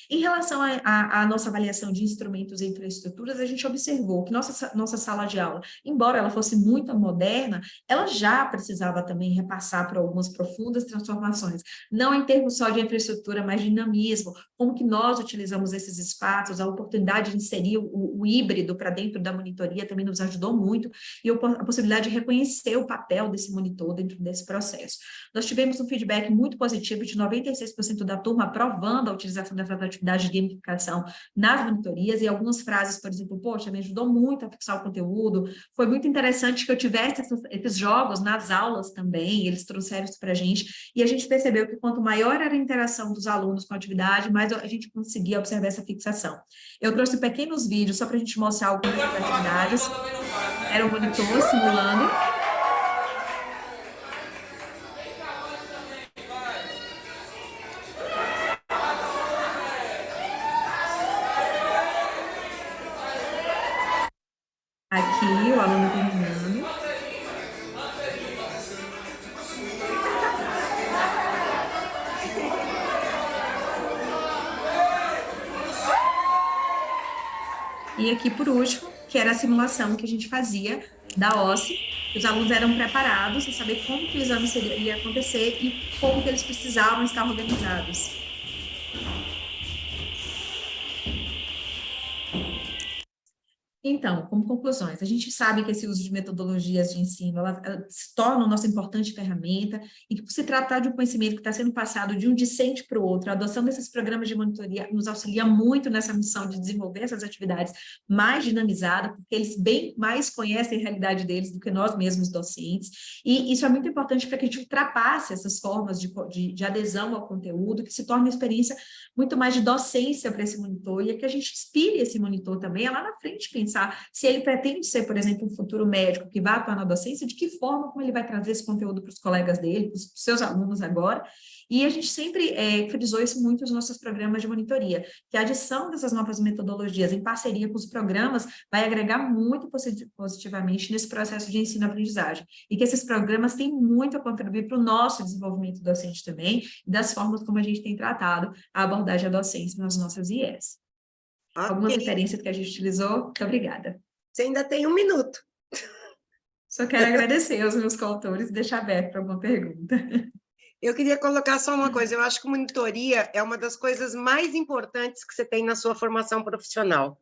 Em relação à nossa avaliação de instrumentos e infraestruturas, a gente observou que nossa sala de aula, embora ela fosse muito moderna, ela já precisava também repassar por algumas profundas transformações, não em termos só de infraestrutura, mas de dinamismo, como que nós utilizamos esses espaços, a oportunidade de inserir o híbrido para dentro da monitoria também nos ajudou muito, e a possibilidade de reconhecer o papel desse monitor dentro desse processo. Nós tivemos um feedback muito positivo de 96% da turma aprovando a utilização dessa atividade de gamificação nas monitorias, e algumas frases, por exemplo, poxa, me ajudou muito a fixar o conteúdo, foi muito interessante que eu tivesse esses jogos nas aulas também, eles trouxeram isso para a gente, e a gente percebeu que quanto maior era a interação dos alunos com a atividade, mais a gente conseguia observar essa fixação. Eu trouxe pequenos vídeos só para a gente mostrar algumas das atividades, era o monitor simulando. Aqui, o aluno terminando. E aqui, por último, que era a simulação que a gente fazia da OSCE, os alunos eram preparados a saber como que o exame ia acontecer e como que eles precisavam estar organizados. Então, como conclusões, a gente sabe que esse uso de metodologias de ensino, ela se torna uma nossa importante ferramenta, e que por se tratar de um conhecimento que está sendo passado de um discente para o outro, a adoção desses programas de monitoria nos auxilia muito nessa missão de desenvolver essas atividades mais dinamizadas, porque eles bem mais conhecem a realidade deles do que nós mesmos docentes, e isso é muito importante para que a gente ultrapasse essas formas de adesão ao conteúdo, que se torne uma experiência muito mais de docência para esse monitor, e é que a gente inspire esse monitor também a lá na frente pensar se ele pretende ser, por exemplo, um futuro médico que vai atuar na docência, de que forma, como ele vai trazer esse conteúdo para os colegas dele, para os seus alunos agora, e a gente sempre frisou isso muito nos nossos programas de monitoria, que a adição dessas novas metodologias em parceria com os programas vai agregar muito positivamente nesse processo de ensino-aprendizagem, e que esses programas têm muito a contribuir para o nosso desenvolvimento docente também, e das formas como a gente tem tratado a abordagem da docência nas nossas IES. Algumas referências que a gente utilizou, muito obrigada. Você ainda tem 1 minuto. Só quero agradecer aos meus coautores e deixar aberto para alguma pergunta. Eu queria colocar só uma coisa, eu acho que monitoria é uma das coisas mais importantes que você tem na sua formação profissional.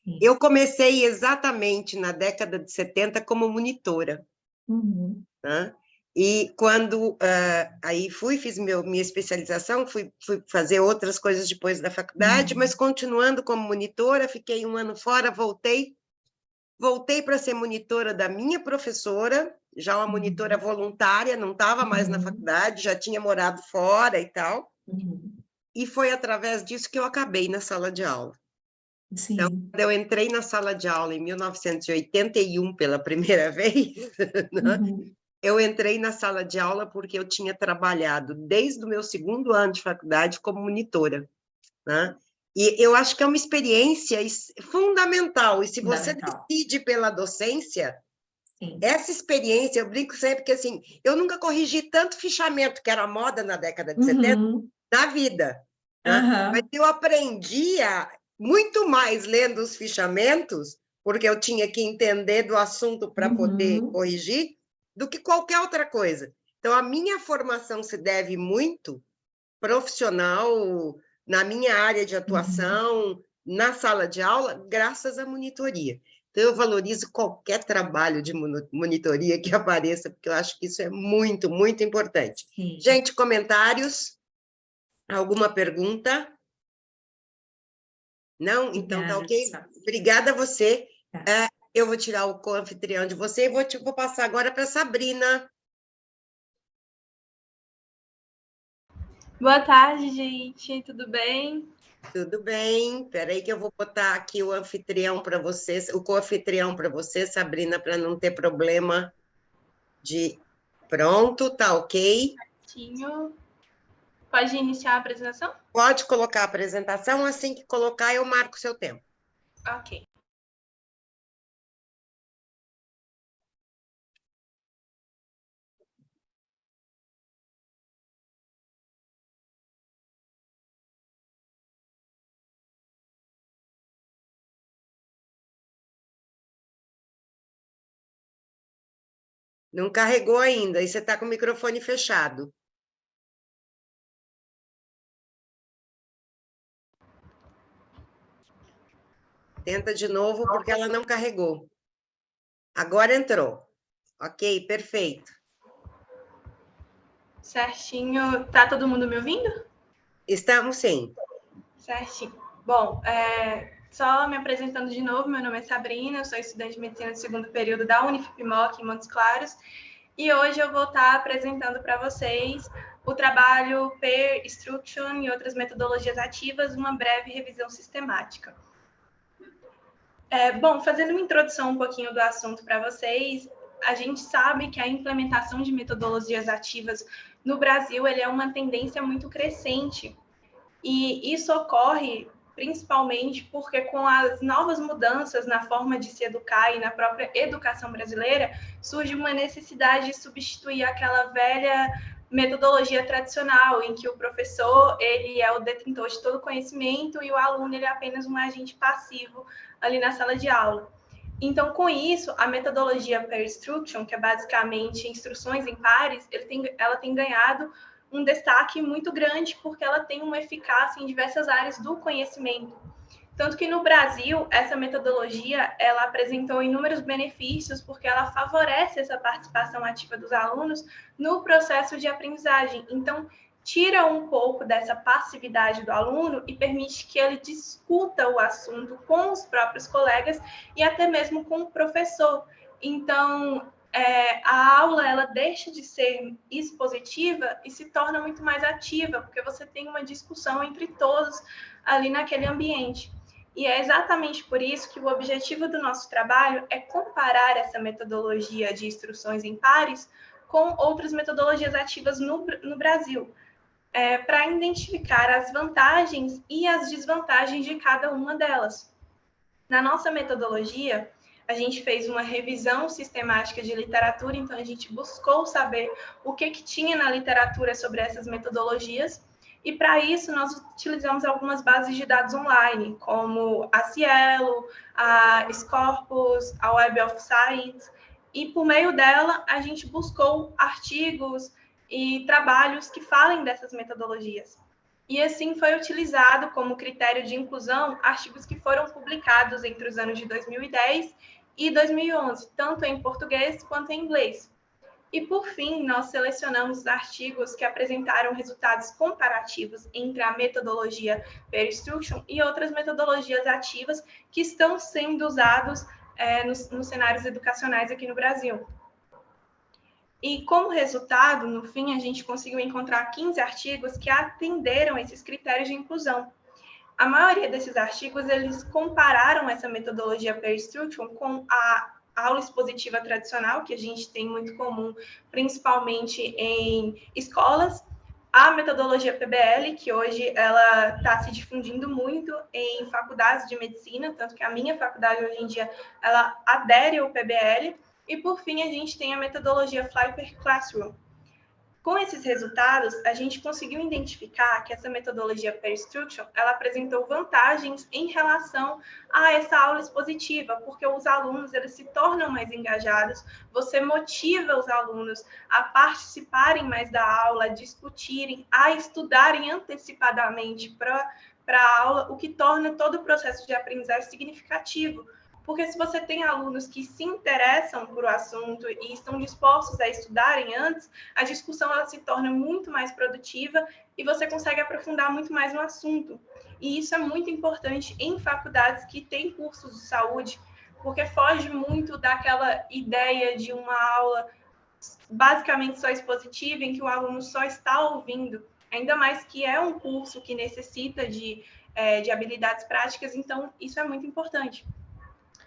Sim. Eu comecei exatamente na década de 70 como monitora. Uhum. Né? E quando aí fiz minha especialização, fui fazer outras coisas depois da faculdade, mas continuando como monitora, fiquei 1 ano fora, voltei para ser monitora da minha professora, já uma monitora voluntária, não estava mais na faculdade, já tinha morado fora e tal, e foi através disso que eu acabei na sala de aula. Sim. Então, quando eu entrei na sala de aula em 1981 pela primeira vez, né? Eu entrei na sala de aula porque eu tinha trabalhado desde o meu 2º ano de faculdade como monitora, né? E eu acho que é uma experiência fundamental, e se você decide pela docência, sim, essa experiência, eu brinco sempre que assim, eu nunca corrigi tanto fichamento, que era moda na década de 70, na vida, né? Mas eu aprendia muito mais lendo os fichamentos, porque eu tinha que entender do assunto para poder corrigir, do que qualquer outra coisa. Então, a minha formação se deve muito profissional, na minha área de atuação, na sala de aula, graças à monitoria. Então, eu valorizo qualquer trabalho de monitoria que apareça, porque eu acho que isso é muito, muito importante. Sim. Gente, comentários? Alguma pergunta? Não? Então, tá ok? Obrigada a você. Eu vou tirar o co-anfitrião de você e vou passar agora para a Sabrina. Boa tarde, gente. Tudo bem? Tudo bem. Espera aí que eu vou botar aqui o anfitrião para vocês, o co-anfitrião para você, Sabrina, para não ter problema de... Pronto, tá ok? Certinho. Pode iniciar a apresentação? Pode colocar a apresentação, assim que colocar eu marco o seu tempo. Ok. Não carregou ainda, e você está com o microfone fechado. Tenta de novo, porque ela não carregou. Agora entrou. Ok, perfeito. Certinho. Tá todo mundo me ouvindo? Estamos sim. Certinho. Bom, só me apresentando de novo, meu nome é Sabrina, eu sou estudante de medicina do 2º período da Unifipmoc em Montes Claros, e hoje eu vou estar apresentando para vocês o trabalho Peer Instruction e outras metodologias ativas, uma breve revisão sistemática. Bom, fazendo uma introdução um pouquinho do assunto para vocês, a gente sabe que a implementação de metodologias ativas no Brasil ele é uma tendência muito crescente, e isso ocorre principalmente porque com as novas mudanças na forma de se educar e na própria educação brasileira, surge uma necessidade de substituir aquela velha metodologia tradicional, em que o professor ele é o detentor de todo o conhecimento e o aluno ele é apenas um agente passivo ali na sala de aula. Então, com isso, a metodologia Peer Instruction, que é basicamente instruções em pares, ela tem ganhado um destaque muito grande, porque ela tem uma eficácia em diversas áreas do conhecimento. Tanto que no Brasil, essa metodologia, ela apresentou inúmeros benefícios, porque ela favorece essa participação ativa dos alunos no processo de aprendizagem. Então, tira um pouco dessa passividade do aluno e permite que ele discuta o assunto com os próprios colegas e até mesmo com o professor. Então, a aula ela deixa de ser expositiva e se torna muito mais ativa, porque você tem uma discussão entre todos ali naquele ambiente. E é exatamente por isso que o objetivo do nosso trabalho é comparar essa metodologia de instruções em pares com outras metodologias ativas no Brasil, para identificar as vantagens e as desvantagens de cada uma delas. Na nossa metodologia, a gente fez uma revisão sistemática de literatura, então a gente buscou saber o que tinha na literatura sobre essas metodologias, e para isso nós utilizamos algumas bases de dados online, como a Cielo, a Scopus, a Web of Science, e por meio dela a gente buscou artigos e trabalhos que falem dessas metodologias. E assim foi utilizado como critério de inclusão artigos que foram publicados entre os anos de 2010 e 2011, tanto em português quanto em inglês. E, por fim, nós selecionamos artigos que apresentaram resultados comparativos entre a metodologia Peer Instruction e outras metodologias ativas que estão sendo usados nos cenários educacionais aqui no Brasil. E, como resultado, no fim, a gente conseguiu encontrar 15 artigos que atenderam esses critérios de inclusão. A maioria desses artigos, eles compararam essa metodologia Peer Instruction com a aula expositiva tradicional, que a gente tem muito comum, principalmente em escolas, a metodologia PBL, que hoje ela está se difundindo muito em faculdades de medicina, tanto que a minha faculdade hoje em dia, ela adere ao PBL, e por fim a gente tem a metodologia Flipper Classroom. Com esses resultados, a gente conseguiu identificar que essa metodologia Peer Instruction, ela apresentou vantagens em relação a essa aula expositiva, porque os alunos eles se tornam mais engajados, você motiva os alunos a participarem mais da aula, a discutirem, a estudarem antecipadamente para a aula, o que torna todo o processo de aprendizagem significativo. Porque se você tem alunos que se interessam por o assunto e estão dispostos a estudarem antes, a discussão ela se torna muito mais produtiva e você consegue aprofundar muito mais no assunto. E isso é muito importante em faculdades que têm cursos de saúde, porque foge muito daquela ideia de uma aula basicamente só expositiva, em que o aluno só está ouvindo, ainda mais que é um curso que necessita de habilidades práticas, então isso é muito importante.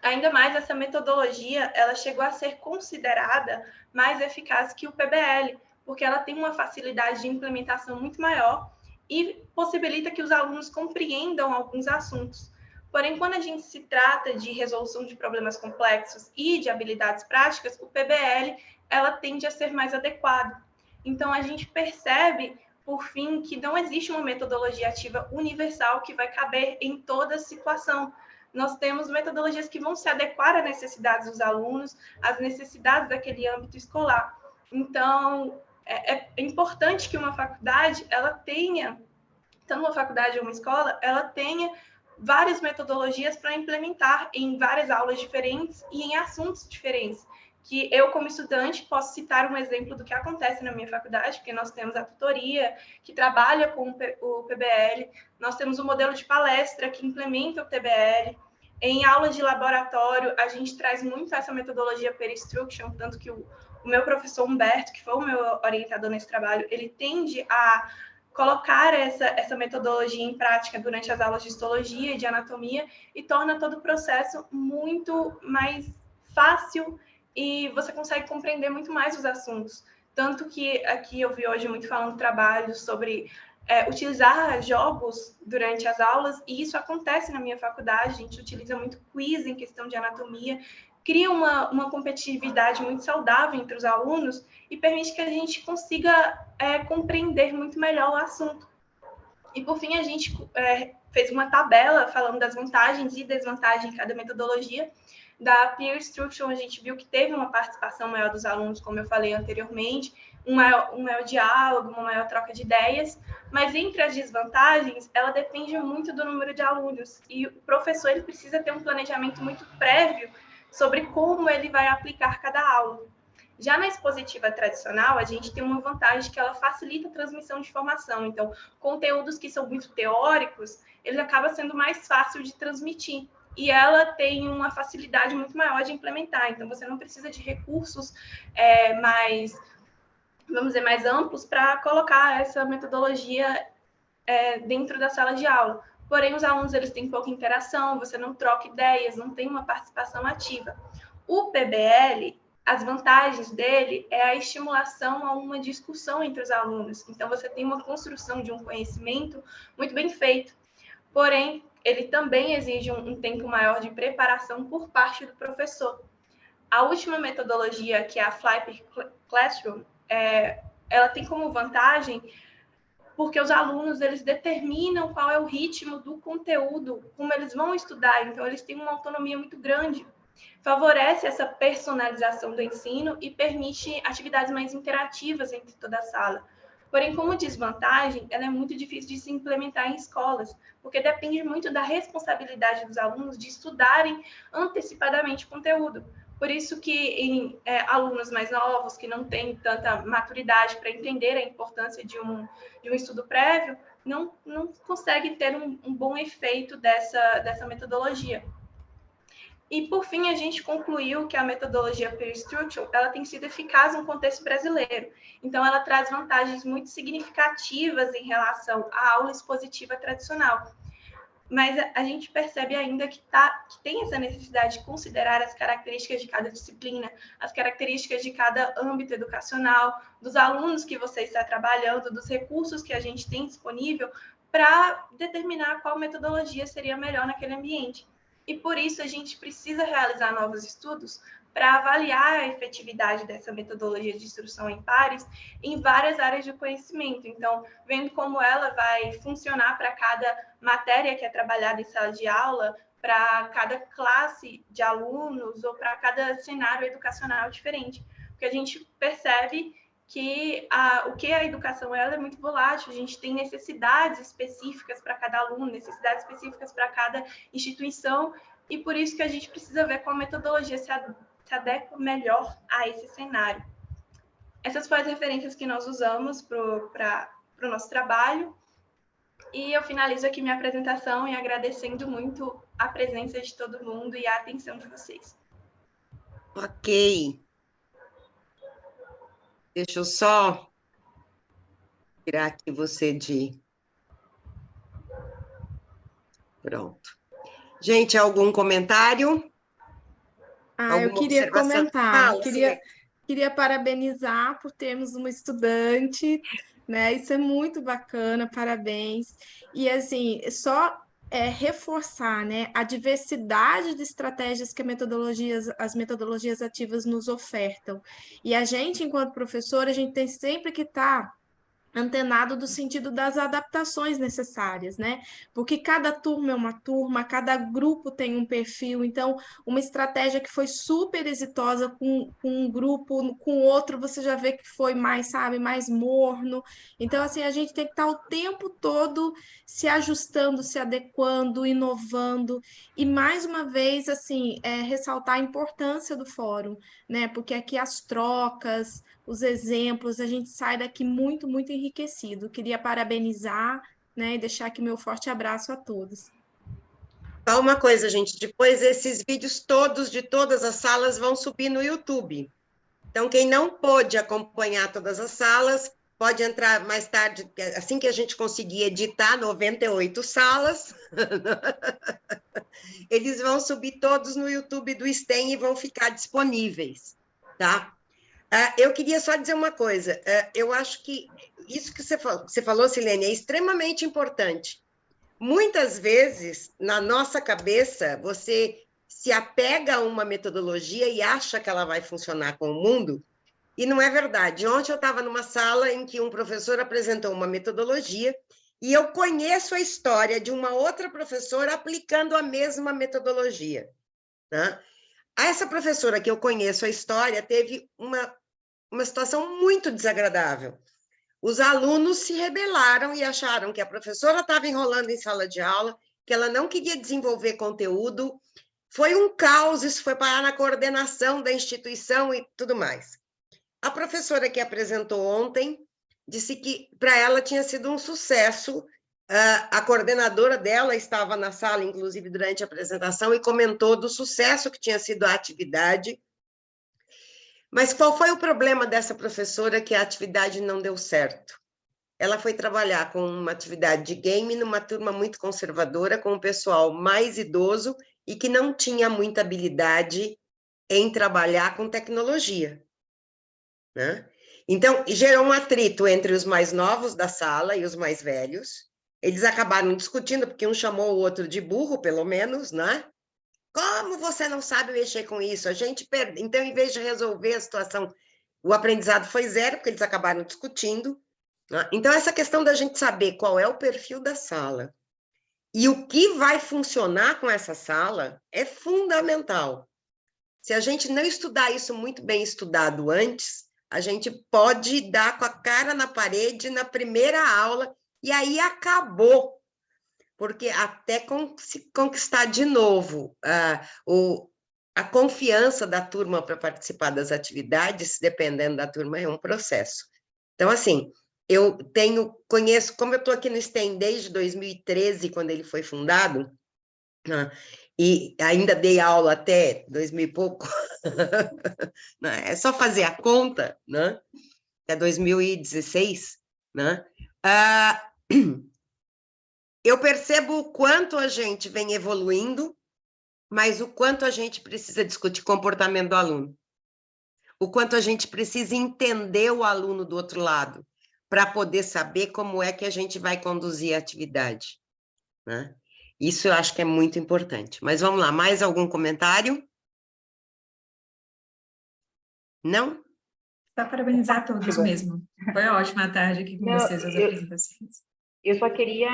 Ainda mais, essa metodologia, ela chegou a ser considerada mais eficaz que o PBL, porque ela tem uma facilidade de implementação muito maior e possibilita que os alunos compreendam alguns assuntos. Porém, quando a gente se trata de resolução de problemas complexos e de habilidades práticas, o PBL, ela tende a ser mais adequado. Então, a gente percebe, por fim, que não existe uma metodologia ativa universal que vai caber em toda situação. Nós temos metodologias que vão se adequar às necessidades dos alunos, às necessidades daquele âmbito escolar. Então, é importante que uma faculdade, ela tenha, tanto uma faculdade ou uma escola, ela tenha várias metodologias para implementar em várias aulas diferentes e em assuntos diferentes. Que eu, como estudante, posso citar um exemplo do que acontece na minha faculdade, porque nós temos a tutoria, que trabalha com o PBL, nós temos o modelo de palestra, que implementa o PBL. Em aulas de laboratório, a gente traz muito essa metodologia Peer Instruction, tanto que o meu professor Humberto, que foi o meu orientador nesse trabalho, ele tende a colocar essa metodologia em prática durante as aulas de histologia e de anatomia e torna todo o processo muito mais fácil e você consegue compreender muito mais os assuntos. Tanto que aqui eu vi hoje muito falando trabalhos sobre utilizar jogos durante as aulas, e isso acontece na minha faculdade, a gente utiliza muito quiz em questão de anatomia, cria uma competitividade muito saudável entre os alunos e permite que a gente consiga compreender muito melhor o assunto. E, por fim, a gente fez uma tabela falando das vantagens e desvantagens de cada metodologia. Da peer instruction, a gente viu que teve uma participação maior dos alunos, como eu falei anteriormente, um maior diálogo, uma maior troca de ideias, mas entre as desvantagens, ela depende muito do número de alunos, e o professor ele precisa ter um planejamento muito prévio sobre como ele vai aplicar cada aula. Já na expositiva tradicional, a gente tem uma vantagem que ela facilita a transmissão de informação. Então, conteúdos que são muito teóricos, ele acaba sendo mais fácil de transmitir. E ela tem uma facilidade muito maior de implementar. Então, você não precisa de recursos mais, vamos dizer, mais amplos para colocar essa metodologia dentro da sala de aula. Porém, os alunos eles têm pouca interação, você não troca ideias, não tem uma participação ativa. O PBL, as vantagens dele é a estimulação a uma discussão entre os alunos. Então, você tem uma construção de um conhecimento muito bem feito. Porém, ele também exige um tempo maior de preparação por parte do professor. A última metodologia, que é a Flipper Classroom, ela tem como vantagem porque os alunos eles determinam qual é o ritmo do conteúdo, como eles vão estudar, então eles têm uma autonomia muito grande. Favorece essa personalização do ensino e permite atividades mais interativas entre toda a sala. Porém, como desvantagem, ela é muito difícil de se implementar em escolas, porque depende muito da responsabilidade dos alunos de estudarem antecipadamente o conteúdo. Por isso que em alunos mais novos, que não têm tanta maturidade para entender a importância de um estudo prévio, não conseguem ter um bom efeito dessa metodologia. E, por fim, a gente concluiu que a metodologia Peer Instruction ela tem sido eficaz no contexto brasileiro. Então, ela traz vantagens muito significativas em relação à aula expositiva tradicional. Mas a gente percebe ainda que tem essa necessidade de considerar as características de cada disciplina, as características de cada âmbito educacional, dos alunos que você está trabalhando, dos recursos que a gente tem disponível para determinar qual metodologia seria melhor naquele ambiente. E por isso a gente precisa realizar novos estudos para avaliar a efetividade dessa metodologia de instrução em pares em várias áreas de conhecimento. Então, vendo como ela vai funcionar para cada matéria que é trabalhada em sala de aula, para cada classe de alunos ou para cada cenário educacional diferente. Porque a gente percebe que a educação ela é muito volátil, a gente tem necessidades específicas para cada aluno, necessidades específicas para cada instituição, e por isso que a gente precisa ver qual metodologia se adequa melhor a esse cenário. Essas foram as referências que nós usamos para o nosso trabalho, e eu finalizo aqui minha apresentação e agradecendo muito a presença de todo mundo e a atenção de vocês. Ok. Deixa eu só tirar aqui você de... Pronto. Gente, algum comentário? Eu queria comentar. Queria parabenizar por termos uma estudante, né? Isso é muito bacana, parabéns. E, assim, só reforçar, né, a diversidade de estratégias que as metodologias ativas nos ofertam. E a gente, enquanto professor, a gente tem sempre que estar antenado do sentido das adaptações necessárias, né? Porque cada turma é uma turma, cada grupo tem um perfil, então uma estratégia que foi super exitosa com um grupo, com outro você já vê que foi mais, sabe, mais morno. Então, assim, a gente tem que estar o tempo todo se ajustando, se adequando, inovando, e mais uma vez, assim, ressaltar a importância do fórum, né? Porque aqui as trocas, os exemplos, a gente sai daqui muito, muito enriquecido. Queria parabenizar, né, e deixar aqui meu forte abraço a todos. Só uma coisa, gente, depois esses vídeos todos, de todas as salas, vão subir no YouTube. Então, quem não pôde acompanhar todas as salas, pode entrar mais tarde, assim que a gente conseguir editar 98 salas, eles vão subir todos no YouTube do STEM e vão ficar disponíveis, tá? Eu queria só dizer uma coisa, eu acho que isso que você falou, Silene, é extremamente importante. Muitas vezes, na nossa cabeça, você se apega a uma metodologia e acha que ela vai funcionar com o mundo, e não é verdade. Ontem eu estava numa sala em que um professor apresentou uma metodologia e eu conheço a história de uma outra professora aplicando a mesma metodologia, né? Essa professora que eu conheço a história teve uma situação muito desagradável. Os alunos se rebelaram e acharam que a professora estava enrolando em sala de aula, que ela não queria desenvolver conteúdo. Foi um caos, isso foi parar na coordenação da instituição e tudo mais. A professora que apresentou ontem disse que para ela tinha sido um sucesso. A coordenadora dela estava na sala, inclusive, durante a apresentação, e comentou do sucesso que tinha sido a atividade. Mas qual foi o problema dessa professora que a atividade não deu certo? Ela foi trabalhar com uma atividade de game numa turma muito conservadora, com o pessoal mais idoso e que não tinha muita habilidade em trabalhar com tecnologia, né? Então, gerou um atrito entre os mais novos da sala e os mais velhos. Eles acabaram discutindo, porque um chamou o outro de burro, pelo menos, né? Como você não sabe mexer com isso? A gente perde. Então, em vez de resolver a situação, o aprendizado foi zero, porque eles acabaram discutindo, né? Então, essa questão da gente saber qual é o perfil da sala e o que vai funcionar com essa sala é fundamental. Se a gente não estudar isso muito bem estudado antes, a gente pode dar com a cara na parede na primeira aula e aí acabou. Porque até se conquistar de novo a confiança da turma para participar das atividades, dependendo da turma, é um processo. Então, assim, eu conheço, como eu estou aqui no STEM desde 2013, quando ele foi fundado, né, e ainda dei aula até 2000 e pouco, né, é só fazer a conta, né, é 2016, né, eu percebo o quanto a gente vem evoluindo, mas o quanto a gente precisa discutir comportamento do aluno. O quanto a gente precisa entender o aluno do outro lado, para poder saber como é que a gente vai conduzir a atividade, né? Isso eu acho que é muito importante. Mas vamos lá, mais algum comentário? Não? Só parabenizar a todos mesmo. Foi ótima a tarde aqui com vocês, as apresentações. Eu só queria,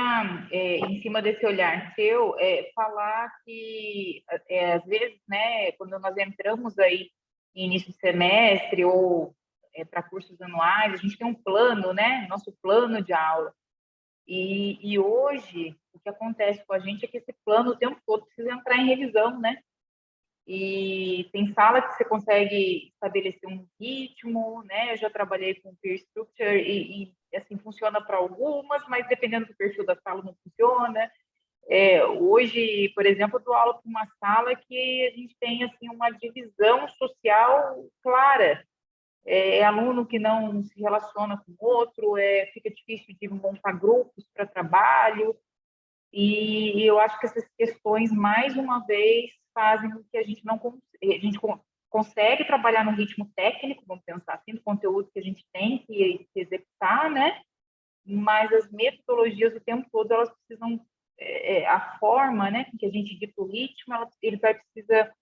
em cima desse olhar seu, falar que, às vezes, né, quando nós entramos aí em início de semestre ou para cursos anuais, a gente tem um plano, né, nosso plano de aula. E hoje, o que acontece com a gente é que esse plano o tempo todo precisa entrar em revisão, né? E tem sala que você consegue estabelecer um ritmo, né? Eu já trabalhei com peer structure e assim, funciona para algumas, mas dependendo do perfil da sala não funciona. Hoje, por exemplo, eu dou aula para uma sala que a gente tem assim, uma divisão social clara. Aluno que não se relaciona com o outro, fica difícil de montar grupos para trabalho, e eu acho que essas questões, mais uma vez, fazem com que a gente consegue trabalhar no ritmo técnico, vamos pensar assim, do conteúdo que a gente tem que executar, né? Mas as metodologias o tempo todo, elas precisam, a forma, né, que a gente dita o ritmo, ele vai precisar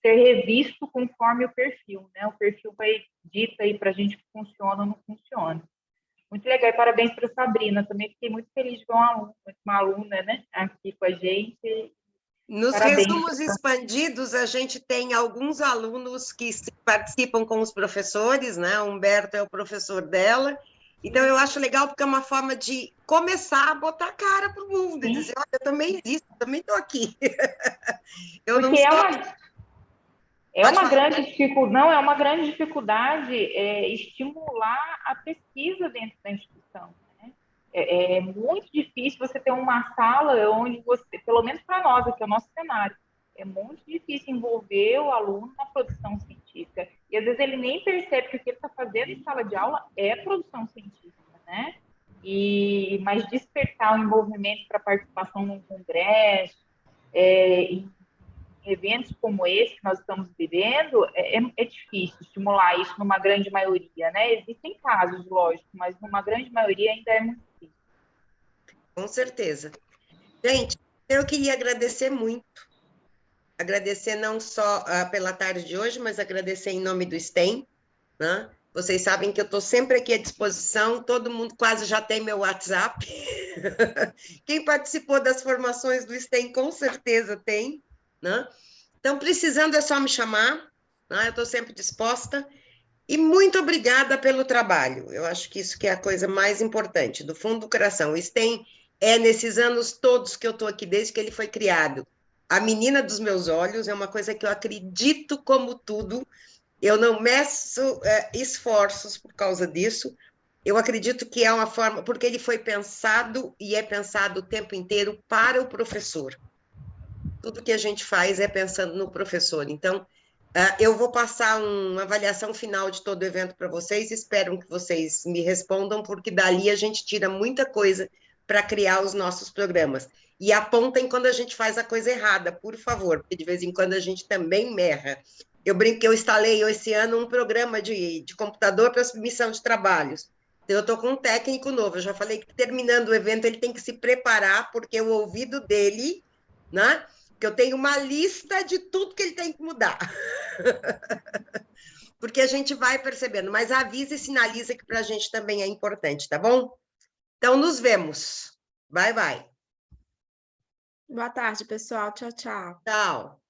ser revisto conforme o perfil, né? O perfil vai dita aí para a gente que funciona ou não funciona. Muito legal, e parabéns para a Sabrina, também fiquei muito feliz de ver uma aluna, né, aqui com a gente. Nos Parabéns. resumos expandidos, a gente tem alguns alunos que participam com os professores, né? O Humberto é o professor dela. Então, eu acho legal porque é uma forma de começar a botar a cara para o mundo e dizer, olha, eu também existo, também estou aqui. Eu porque não é uma grande dificuldade, não, é uma grande dificuldade estimular a pesquisa dentro da instituição. Né? É muito difícil você ter uma sala onde você, pelo menos para nós, aqui é o nosso cenário, é muito difícil envolver o aluno na produção científica. E às vezes ele nem percebe que o que ele está fazendo em sala de aula é produção científica, né? Mas despertar o envolvimento para participação num congresso, em eventos como esse que nós estamos vivendo, é difícil estimular isso numa grande maioria, né? Existem casos, lógico, mas numa grande maioria ainda é muito difícil. Com certeza. Gente, eu queria agradecer muito. Agradecer não só pela tarde de hoje, mas agradecer em nome do STEM, né? Vocês sabem que eu estou sempre aqui à disposição, todo mundo quase já tem meu WhatsApp. Quem participou das formações do STEM com certeza tem, né? Então, precisando é só me chamar, né? Eu estou sempre disposta. E muito obrigada pelo trabalho. Eu acho que isso que é a coisa mais importante, do fundo do coração. O STEM nesses anos todos que eu estou aqui, desde que ele foi criado, a menina dos meus olhos, é uma coisa que eu acredito como tudo. Eu não meço esforços por causa disso. Eu acredito que é uma forma, porque ele foi pensado e é pensado o tempo inteiro para o professor. Tudo que a gente faz é pensando no professor. Então, eu vou passar uma avaliação final de todo o evento para vocês, espero que vocês me respondam, porque dali a gente tira muita coisa para criar os nossos programas. E apontem quando a gente faz a coisa errada, por favor, porque de vez em quando a gente também erra. Eu brinco que eu instalei esse ano um programa de computador para submissão de trabalhos. Então, eu estou com um técnico novo, eu já falei que terminando o evento ele tem que se preparar, porque o ouvido dele, né? Que eu tenho uma lista de tudo que ele tem que mudar. Porque a gente vai percebendo, mas avisa e sinaliza que para a gente também é importante, tá bom? Então, nos vemos. Bye, bye. Boa tarde, pessoal. Tchau, tchau. Tchau.